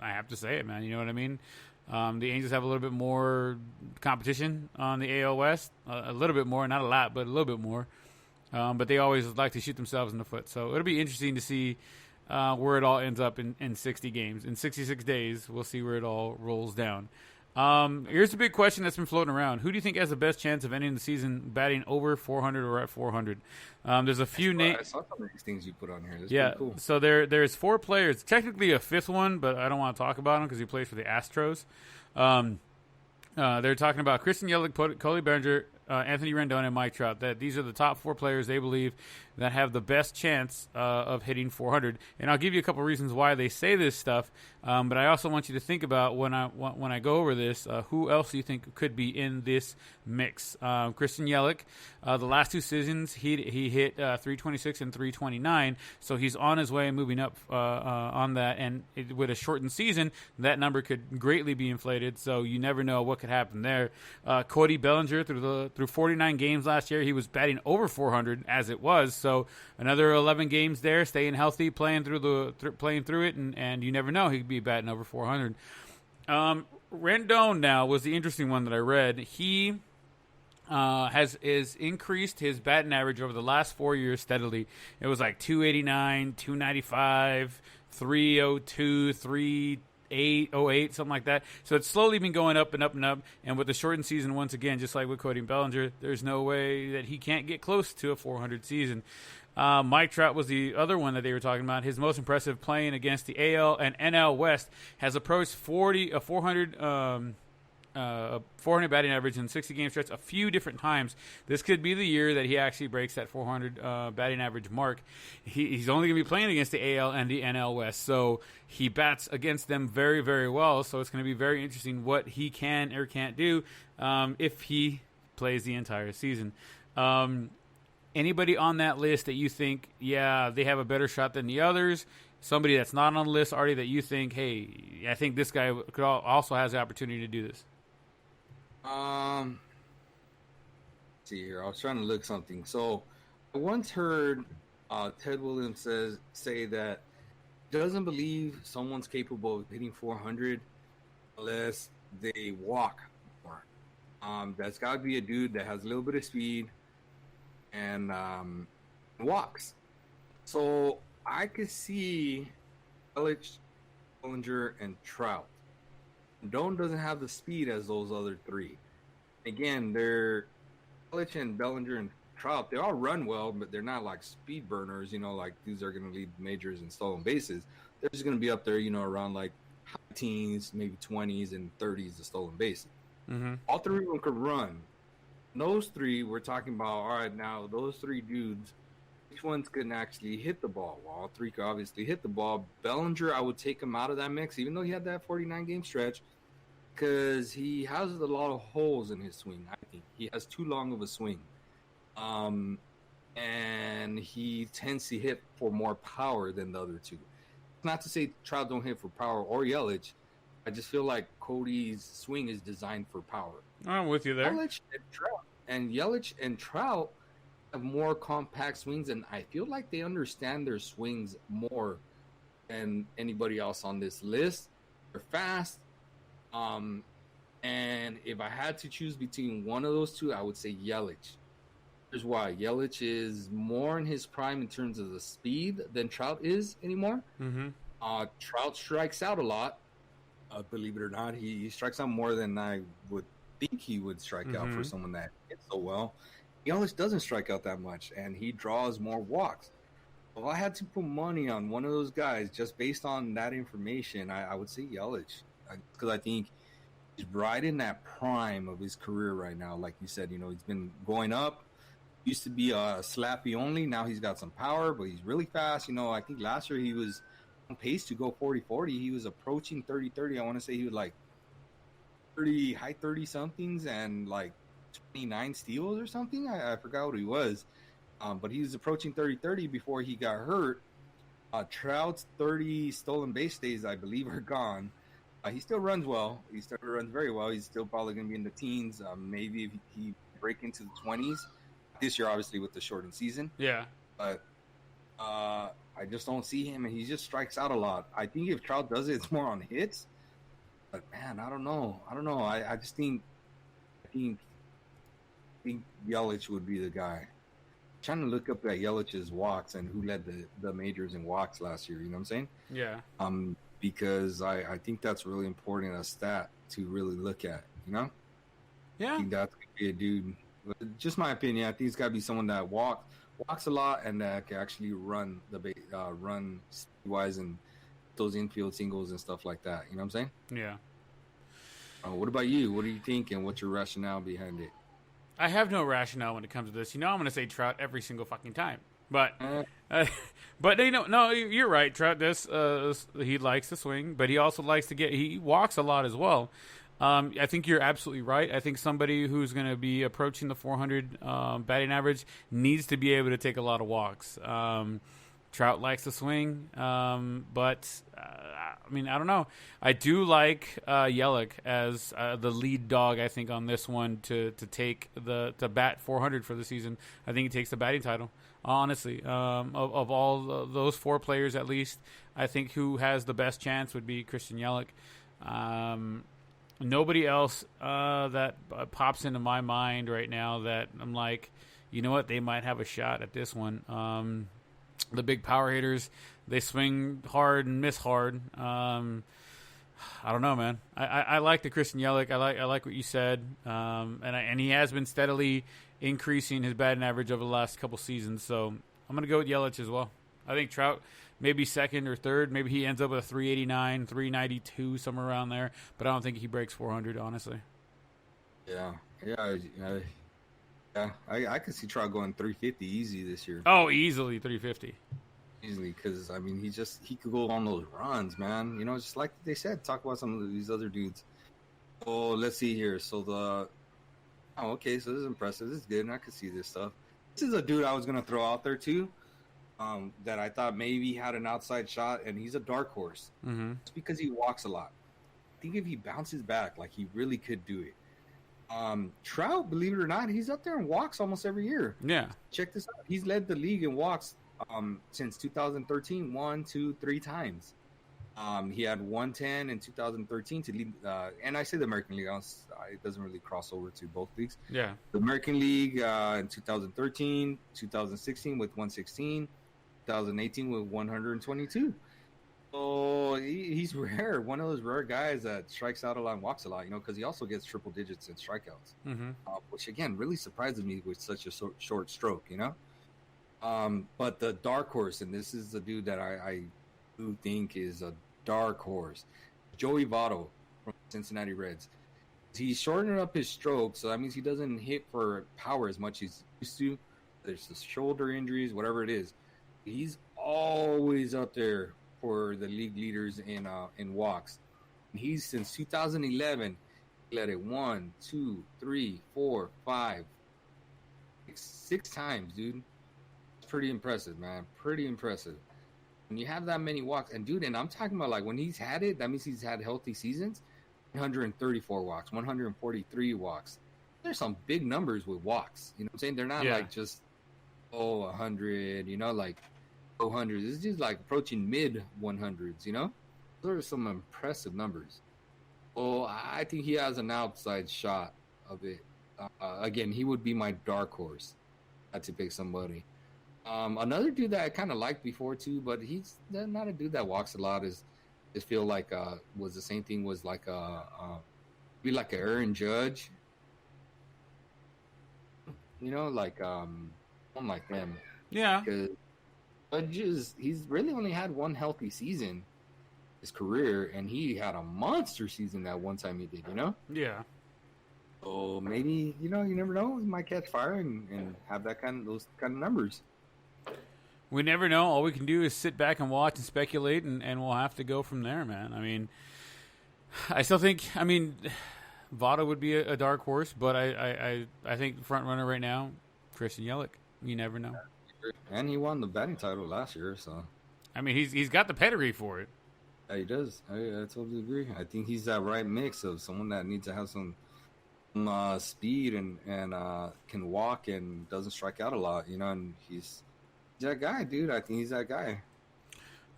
I have to say it, man. You know what I mean? The Angels have a little bit more competition on the AL West, a little bit more, not a lot, but a little bit more. But they always like to shoot themselves in the foot. So it'll be interesting to see where it all ends up in 60 games. In 66 days, we'll see where it all rolls down. Here's a big question that's been floating around. Who do you think has the best chance of ending the season batting over 400 or at 400? There's a few names. I saw some of these things you put on here. That's yeah, pretty cool. So there's 4 players. Technically a 5th one, but I don't want to talk about him because he plays for the Astros. They're talking about Christian Yelich, Cody Bellinger, Anthony Rendon, and Mike Trout. That these are the top 4 players they believe that have the best chance of hitting 400. And I'll give you a couple reasons why they say this stuff. But I also want you to think about when I go over this, who else do you think could be in this mix? Christian Yelich, the last 2 seasons he hit 326 and 329, so he's on his way moving up on that. And with a shortened season, that number could greatly be inflated. So you never know what could happen there. Cody Bellinger through 49 games last year, he was batting over 400 as it was. So another 11 games there, staying healthy, playing through it, and you never know, he could be batting over 400. Rendon now was the interesting one that I read. He has increased his batting average over the last 4 years steadily. It was like 289, 295, 302, 308, something like that. So it's slowly been going up and up and up. And with the shortened season, once again, just like with Cody Bellinger, there's no way that he can't get close to a 400 season. Mike Trout was the other one that they were talking about. His most impressive playing against the AL and NL West has approached 400 batting average in 60 game stretch a few different times. This could be the year that he actually breaks that 400 batting average mark. He's only going to be playing against the AL and the NL West, so he bats against them very, very well. So it's going to be very interesting what he can or can't do if he plays the entire season. Anybody on that list that you think, yeah, they have a better shot than the others? Somebody that's not on the list, Artie, that you think, hey, I think this guy also has the opportunity to do this? Let's see here. I was trying to look something. So I once heard Ted Williams say that he doesn't believe someone's capable of hitting 400 unless they walk more. That's got to be a dude that has a little bit of speed and walks. So I could see Yelich, Bellinger, and Trout. Don doesn't have the speed as those other 3. Again, they're Yelich and Bellinger and Trout. They all run well, but they're not like speed burners. Like these are going to lead majors in stolen bases. They're just going to be up there, around like high teens, maybe 20s and 30s of stolen bases. Mm-hmm. All 3 of them could run. Those 3 we're talking about. All right, now those 3 dudes, which ones can actually hit the ball? Well, all 3 could obviously hit the ball. Bellinger, I would take him out of that mix, even though he had that 49-game stretch, because he has a lot of holes in his swing. I think he has too long of a swing, and he tends to hit for more power than the other 2. Not to say Trout don't hit for power or Yelich. I just feel like Cody's swing is designed for power. I'm with you there. Yelich and Trout have more compact swings, and I feel like they understand their swings more than anybody else on this list. They're fast. And if I had to choose between one of those 2, I would say Yelich. Here's why. Yelich is more in his prime in terms of the speed than Trout is anymore. Mm-hmm. Trout strikes out a lot. Believe it or not, he strikes out more than I would think he would strike out for someone that hits so well. Yelich doesn't strike out that much, and he draws more walks. If I had to put money on one of those guys, just based on that information, I would say Yelich, because I think he's right in that prime of his career right now. Like you said, he's been going up. Used to be slappy only. Now he's got some power, but he's really fast. I think last year he was on pace to go 40-40. He was approaching 30-30. I want to say he was like high 30-somethings and like 29 steals or something. I forgot what he was. But he was approaching 30-30 before he got hurt. Trout's 30 stolen base days, I believe, are gone. He still runs well. He still runs very well. He's still probably going to be in the teens. Maybe if he break into the 20s. This year, obviously, with the shortened season. Yeah. But I just don't see him, and he just strikes out a lot. I think if Trout does it, it's more on hits. But, man, I don't know. I just think Yelich would be the guy. I'm trying to look up at Yelich's walks and who led the majors in walks last year. You know what I'm saying? Yeah. Because I think that's really important, a stat. to really look at. You know, Yeah. I think that's gonna be a dude. Just my opinion. I think it's got to be someone that walks a lot and that can actually run run wise and those infield singles and stuff like that. You know what I'm saying? Yeah. What about you? What do you think, and what's your rationale behind it? I have no rationale when it comes to this. I'm going to say Trout every single fucking time. But, but no, you're right. Trout does. He likes to swing, but he also likes to he walks a lot as well. I think you're absolutely right. I think somebody who's going to be approaching the 400 batting average needs to be able to take a lot of walks. Trout likes to swing, but I mean, I don't know. I do like Yelich as the lead dog. I think on this one to take to bat 400 for the season. I think he takes the batting title. Honestly, of all those four players, at least, I think who has the best chance would be Christian Yelich. Nobody else that pops into my mind right now that I'm like, you know what, they might have a shot at this one. The big power hitters, they swing hard and miss hard. I don't know, man. I like the Christian Yelich. I like what you said, and he has been steadily increasing his batting average over the last couple seasons. So I'm gonna go with Yelich as well. I think Trout maybe second or third. Maybe he ends up with a 389, 392, somewhere around there. But I don't think he breaks 400, honestly. Yeah. I could see Trout going 350 easy this year. Oh, easily 350. Easily, because I mean, he could go on those runs, man. You know, just like they said, talk about some of these other dudes. Oh, let's see here. So okay, so this is impressive. This is good, and I could see this stuff. This is a dude I was gonna throw out there too. That I thought maybe had an outside shot, and he's a dark horse. Mm-hmm. It's because he walks a lot. I think if he bounces back, like he really could do it. Trout, believe it or not, he's up there and walks almost every year. Yeah. Check this out. He's led the league in walks since 2013, 1, 2, 3 times. He had 110 in 2013 to lead, and I say the American League, it doesn't really cross over to both leagues. Yeah. The American League in 2013, 2016 with 116, 2018 with 122. So he's rare, one of those rare guys that strikes out a lot and walks a lot, you know, because he also gets triple digits in strikeouts, which again really surprises me with such a short stroke, you know. But the dark horse, and this is the dude that I do think is a dark horse, Joey Votto from Cincinnati Reds. He's shortening up his stroke, so that means he doesn't hit for power as much as he used to. There's the shoulder injuries, whatever it is. He's always up there for the league leaders in walks. And he's since 2011 led it 1, 2, 3, 4, 5, 6 times, dude. It's pretty impressive, man. Pretty impressive. When you have that many walks, and dude, and I'm talking about like when he's had it, that means he's had healthy seasons. 134 walks, 143 walks. There's some big numbers with walks. You know what I'm saying? They're not like just 100. You know, like 100. It's just like approaching mid 100s. You know, those are some impressive numbers. Well, I think he has an outside shot of it. Again, he would be my dark horse. I had to pick somebody. Another dude that I kind of liked before too, but he's not a dude that walks a lot. Is feel like was the same thing, was like be like an Aaron Judge, you know, like one like them. Yeah. But he's really only had one healthy season his career, and he had a monster season that one time he did, you know. Yeah. So maybe, you know, you never know, he might catch fire and have those kind of numbers. We never know. All we can do is sit back and watch and speculate, and we'll have to go from there, man. I mean, I still think, Votto would be a dark horse, but I think the front runner right now, Christian Yelich. You never know. And he won the batting title last year, so. I mean, he's got the pedigree for it. Yeah, he does. I totally agree. I think he's that right mix of someone that needs to have some speed and can walk and doesn't strike out a lot, you know, and he's that guy, dude. I think he's that guy.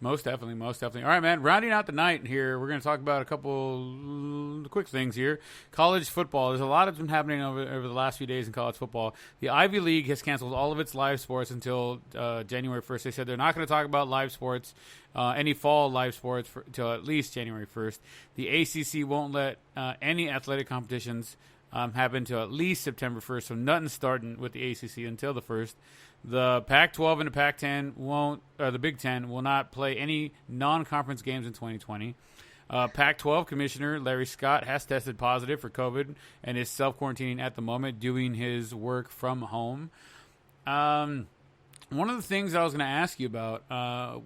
Most definitely, most definitely. All right, man. Rounding out the night here, we're going to talk about a couple quick things here. College football. There's a lot that's been happening over the last few days in college football. The Ivy League has canceled all of its live sports until January 1st. They said they're not going to talk about live sports, any fall live sports, until at least January 1st. The ACC won't let any athletic competitions happen until at least September 1st, so nothing's starting with the ACC until the 1st. The Pac-12 and the Pac-10 won't, or the Big Ten will not play any non-conference games in 2020. Pac-12 Commissioner Larry Scott has tested positive for COVID and is self-quarantining at the moment, doing his work from home. One of the things I was going to ask you about,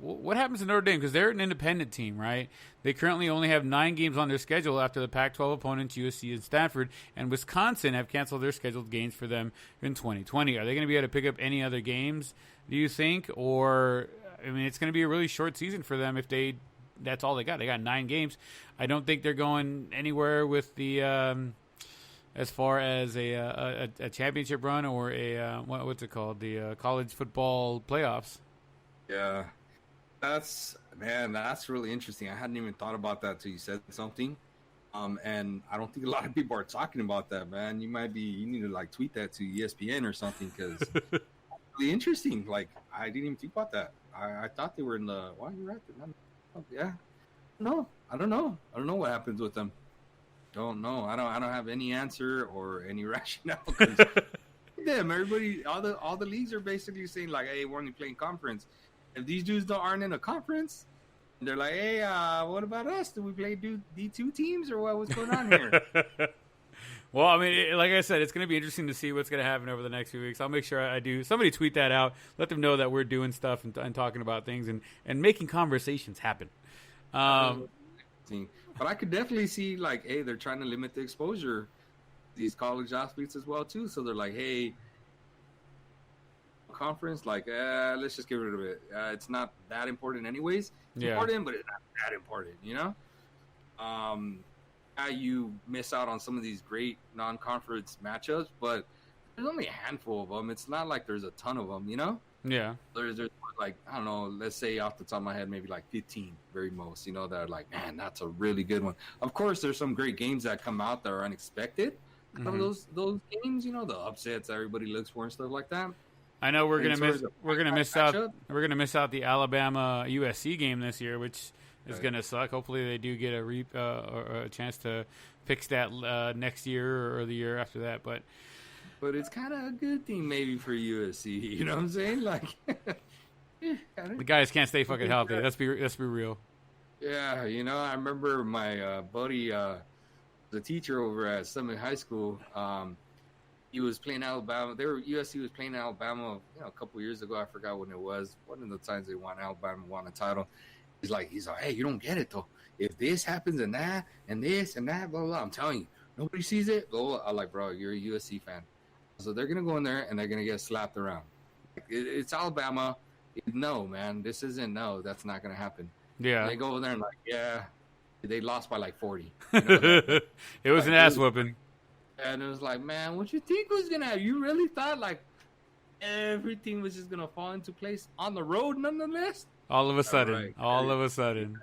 what happens to Notre Dame? Because they're an independent team, right? They currently only have 9 games on their schedule after the Pac-12 opponents, USC and Stanford, and Wisconsin have canceled their scheduled games for them in 2020. Are they going to be able to pick up any other games, do you think? Or, I mean, it's going to be a really short season for them if that's all they got. They got 9 games. I don't think they're going anywhere with the... as far as a championship run or what's it called, the college football playoffs. Yeah, that's really interesting. I hadn't even thought about that till you said something. And I don't think a lot of people are talking about that, man. You need to like tweet that to ESPN or something because it's really interesting. Like I didn't even think about that. I thought they were in the. Why you're right? Yeah, no, I don't know. I don't know what happens with them. Don't know. I don't have any answer or any rationale. Them, everybody, all the leagues are basically saying like, "Hey, we're only playing conference." If these dudes aren't in a conference, they're like, "Hey, what about us? Do we play D2 teams or what's going on here?" Well, I mean, like I said, it's going to be interesting to see what's going to happen over the next few weeks. I'll make sure I do. Somebody tweet that out. Let them know that we're doing stuff and talking about things and making conversations happen. But I could definitely see, like, hey, they're trying to limit the exposure these college athletes as well, too. So they're like, hey, conference, like, let's just get rid of it. It's not that important anyways. It's important, but it's not that important, you know? You miss out on some of these great non-conference matchups, but there's only a handful of them. It's not like there's a ton of them, you know? Yeah. There's like, I don't know, let's say off the top of my head, maybe like 15 very most, you know, that are like, man, that's a really good one. Of course, there's some great games that come out that are unexpected. Mm-hmm. Those games, you know, the upsets everybody looks for and stuff like that. I know we're gonna miss out the Alabama USC game this year, which is gonna suck. Hopefully, they do get a chance to fix that next year or the year after that, but it's kind of a good thing maybe for USC. You know what I'm saying? Like, the guys can't stay fucking healthy. Let's be real. Yeah, you know, I remember my buddy, the teacher over at Summit High School. He was playing Alabama. USC was playing Alabama, you know, a couple years ago. I forgot when it was. One of the times Alabama won a title. He's like, hey, you don't get it though. If this happens and that and this and that, blah blah, blah, I'm telling you, nobody sees it. Blah, blah. I'm like, bro, you're a USC fan. So they're going to go in there and they're going to get slapped around. It's Alabama. No, man, this isn't. No, that's not going to happen. Yeah. They go over there and like, yeah, they lost by like 40. You know, it was an ass whooping. And it was like, man, what you think was going to happen? You really thought like everything was just going to fall into place on the road nonetheless? All of a sudden. All of a sudden.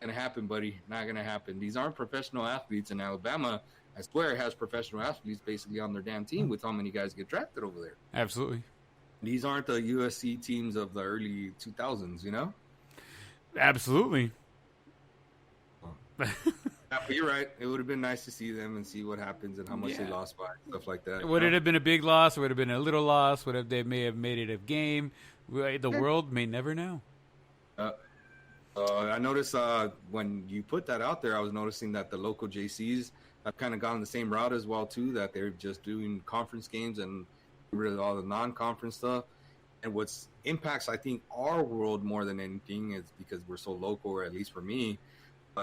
Going to happen, buddy. Not going to happen. These aren't professional athletes in Alabama. I swear it has professional athletes basically on their damn team with how many guys get drafted over there. Absolutely. These aren't the USC teams of the early 2000s, you know? Absolutely. But you're right. It would have been nice to see them and see what happens and how much they lost by, stuff like that. Would it have been a big loss? Would it have been a little loss? They may have made it a game? The world may never know. I noticed when you put that out there, I was noticing that the local JCs have kind of gone the same route as well, too, that they're just doing conference games and rid of all the non-conference stuff. And what impacts, I think, our world more than anything is because we're so local, or at least for me,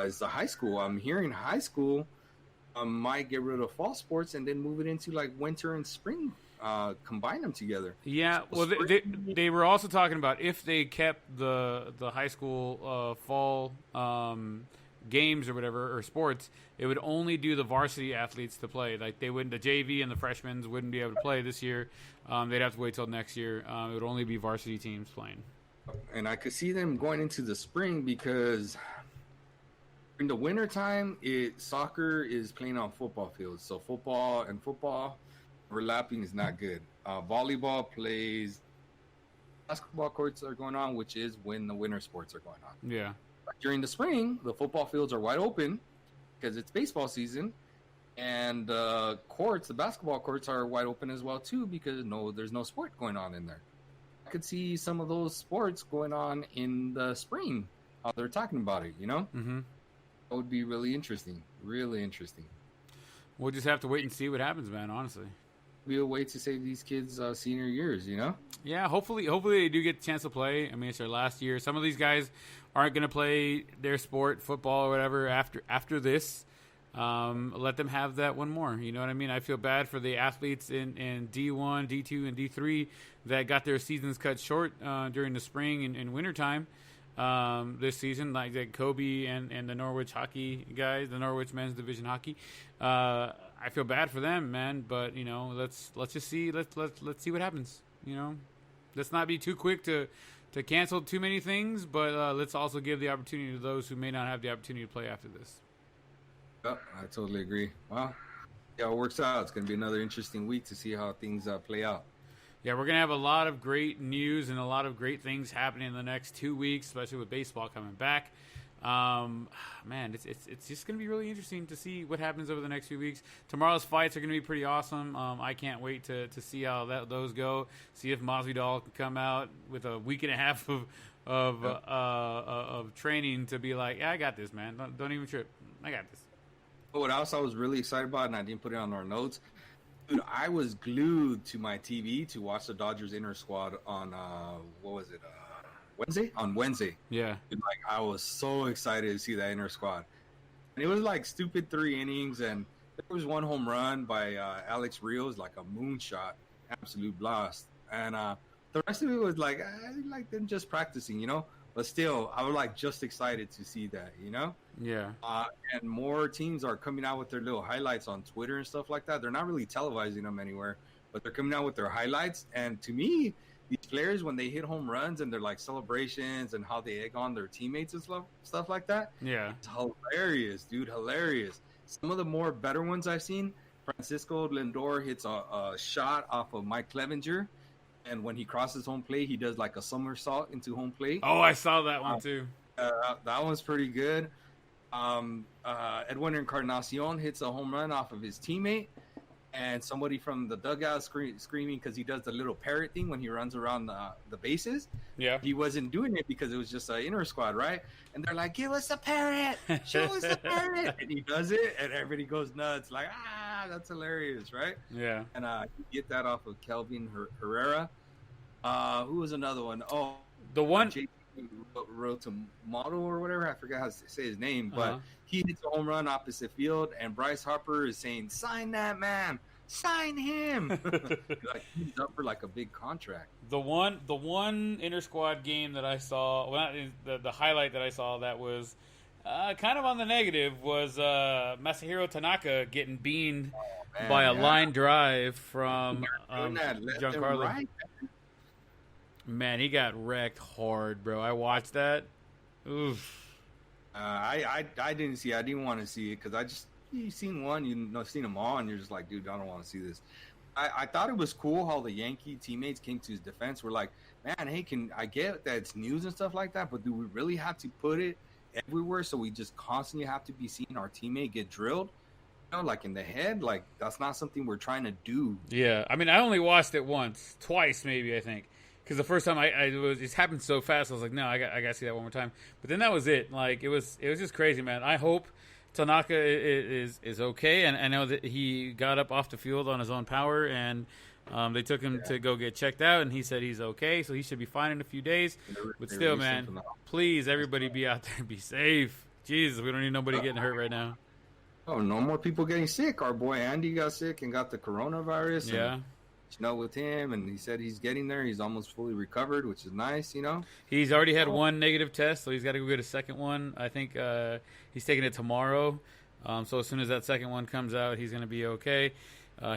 is the high school. I'm hearing high school might get rid of fall sports and then move it into like winter and spring, combine them together. Yeah, well, they were also talking about if they kept the high school fall games or whatever, or sports, it would only do the varsity athletes to play. Like the JV and the freshmen wouldn't be able to play this year. They'd have to wait till next year. It would only be varsity teams playing. And I could see them going into the spring because in the wintertime, soccer is playing on football fields. So football overlapping is not good. Volleyball plays, basketball courts are going on, which is when the winter sports are going on. Yeah. But during the spring, the football fields are wide open because it's baseball season. And the basketball courts are wide open as well, too, because there's no sport going on in there. I could see some of those sports going on in the spring, how they're talking about it, you know? Mm-hmm. That would be really interesting. Really interesting. We'll just have to wait and see what happens, man, honestly. Be a way to save these kids' senior years, you know? Yeah, hopefully they do get the chance to play. I mean, it's their last year. Some of these guys aren't going to play their sport, football or whatever, after this. Let them have that one more. You know what I mean? I feel bad for the athletes in D1, D2, and D3 that got their seasons cut short during the spring and wintertime this season, like Kobe and the Norwich hockey guys, the Norwich men's division hockey. I feel bad for them, man. But you know, let's just see. Let's see what happens. You know, let's not be too quick to cancel too many things, but let's also give the opportunity to those who may not have the opportunity to play after this. Yep, I totally agree. Well, yeah, it works out. It's going to be another interesting week to see how things play out. Yeah, we're going to have a lot of great news and a lot of great things happening in the next 2 weeks, especially with baseball coming back. Man, it's just going to be really interesting to see what happens over the next few weeks. Tomorrow's fights are going to be pretty awesome. I can't wait to see how those go. See if Masvidal can come out with a week and a half of training to be like, yeah, I got this, man. Don't even trip. I got this. What else I was really excited about, and I didn't put it on our notes, dude, I was glued to my TV to watch the Dodgers inner squad on Wednesday? On Wednesday. Yeah. Dude, like, I was so excited to see that inner squad. And it was like stupid 3 innings, and there was one home run by Alex Rios, like a moonshot, absolute blast. And the rest of it was like them just practicing, you know? But still, I was like just excited to see that, you know? Yeah. And more teams are coming out with their little highlights on Twitter and stuff like that. They're not really televising them anywhere, but they're coming out with their highlights. And to me, these players, when they hit home runs and they're like celebrations and how they egg on their teammates and stuff like that. Yeah. It's hilarious, dude. Hilarious. Some of the more better ones I've seen, Francisco Lindor hits a shot off of Mike Clevenger. And when he crosses home plate, he does like a somersault into home plate. Oh, I saw that one too. That one's pretty good. Edwin Encarnacion hits a home run off of his teammate, and somebody from the dugout screaming because he does the little parrot thing when he runs around the bases. Yeah. He wasn't doing it because it was just an inner squad, right? And they're like, give us the parrot! Show us the parrot! And he does it, and everybody goes nuts. Like, that's hilarious, right? Yeah. And you get that off of Kelvin Herrera. Who was another one? Oh, the one wrote to model or whatever. I forgot how to say his name, but he hits a home run opposite field, and Bryce Harper is saying, "Sign that man, sign him." Like, he's up for like a big contract. The one inter squad game that I saw, well, not the highlight that I saw that was kind of on the negative was Masahiro Tanaka getting beamed by a line drive from Giancarlo. Right. Man, he got wrecked hard, bro. I watched that. Oof. I didn't see it. I didn't want to see it because you seen one, seen them all, and you're just like, dude, I don't want to see this. I thought it was cool how the Yankee teammates came to his defense. We're like, man, hey, I get that it's news and stuff like that, but do we really have to put it everywhere so we just constantly have to be seeing our teammate get drilled? You know, like in the head? Like, that's not something we're trying to do. Yeah, I mean, I only watched it twice maybe, I think. Because the first time it happened so fast, I was like, no, I got to see that one more time. But then that was it. Like, it was just crazy, man. I hope Tanaka is okay, and I know that he got up off the field on his own power, and they took him to go get checked out, and he said he's okay, so he should be fine in a few days. But still, man, please, everybody be out there and be safe. Jesus, we don't need nobody getting hurt right now. Oh, no more people getting sick. Our boy Andy got sick and got the coronavirus. Yeah. With him, and he said he's getting there. He's almost fully recovered, which is nice, you know. He's already had one negative test, so he's got to go get a second one. I think he's taking it tomorrow. So as soon as that second one comes out, he's going to be okay.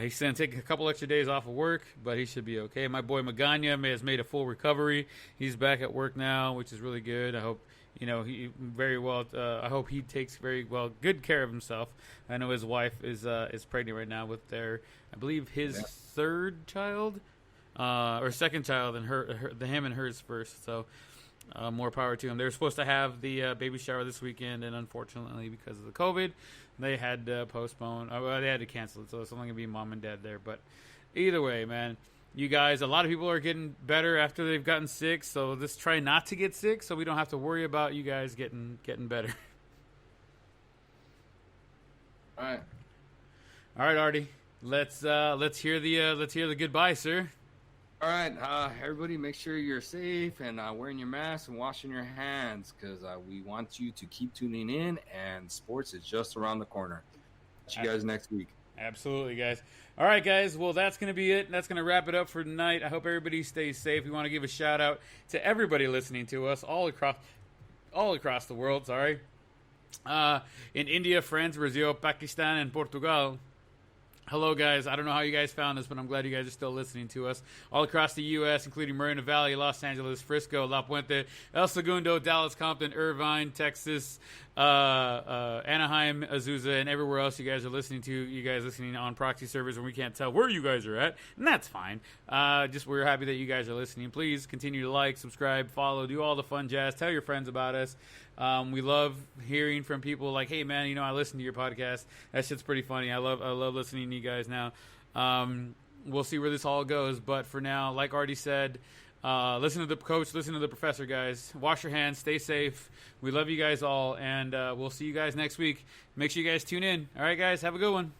He's going to take a couple extra days off of work, but he should be okay. My boy Magana has made a full recovery. He's back at work now, which is really good. I hope he very well. I hope he takes very good care of himself. I know his wife is pregnant right now with I believe his third child, or second child, and him and hers first. So more power to him. They were supposed to have the baby shower this weekend, and unfortunately, because of the COVID, they had to postpone. They had to cancel it. So it's only gonna be mom and dad there. But either way, man. You guys, a lot of people are getting better after they've gotten sick, so let's try not to get sick so we don't have to worry about you guys getting better. All right, Artie. Let's hear the goodbye, sir. All right, everybody, make sure you're safe and wearing your mask and washing your hands, because we want you to keep tuning in, and sports is just around the corner. See you guys next week. Absolutely, guys. All right, guys. Well, that's going to be it. That's going to wrap it up for tonight. I hope everybody stays safe. We want to give a shout out to everybody listening to us all across the world. Sorry. In India, France, Brazil, Pakistan, and Portugal. Hello, guys. I don't know how you guys found us, but I'm glad you guys are still listening to us. All across the U.S., including Moreno Valley, Los Angeles, Frisco, La Puente, El Segundo, Dallas, Compton, Irvine, Texas, Anaheim, Azusa, and everywhere else you guys are listening to. You guys listening on proxy servers when we can't tell where you guys are at, and that's fine. We're happy that you guys are listening. Please continue to like, subscribe, follow, do all the fun jazz. Tell your friends about us. We love hearing from people like, hey, man, I listen to your podcast. That shit's pretty funny. I love listening to you guys now. We'll see where this all goes. But for now, like Artie said, listen to the coach, listen to the professor, guys. Wash your hands. Stay safe. We love you guys all. And we'll see you guys next week. Make sure you guys tune in. All right, guys. Have a good one.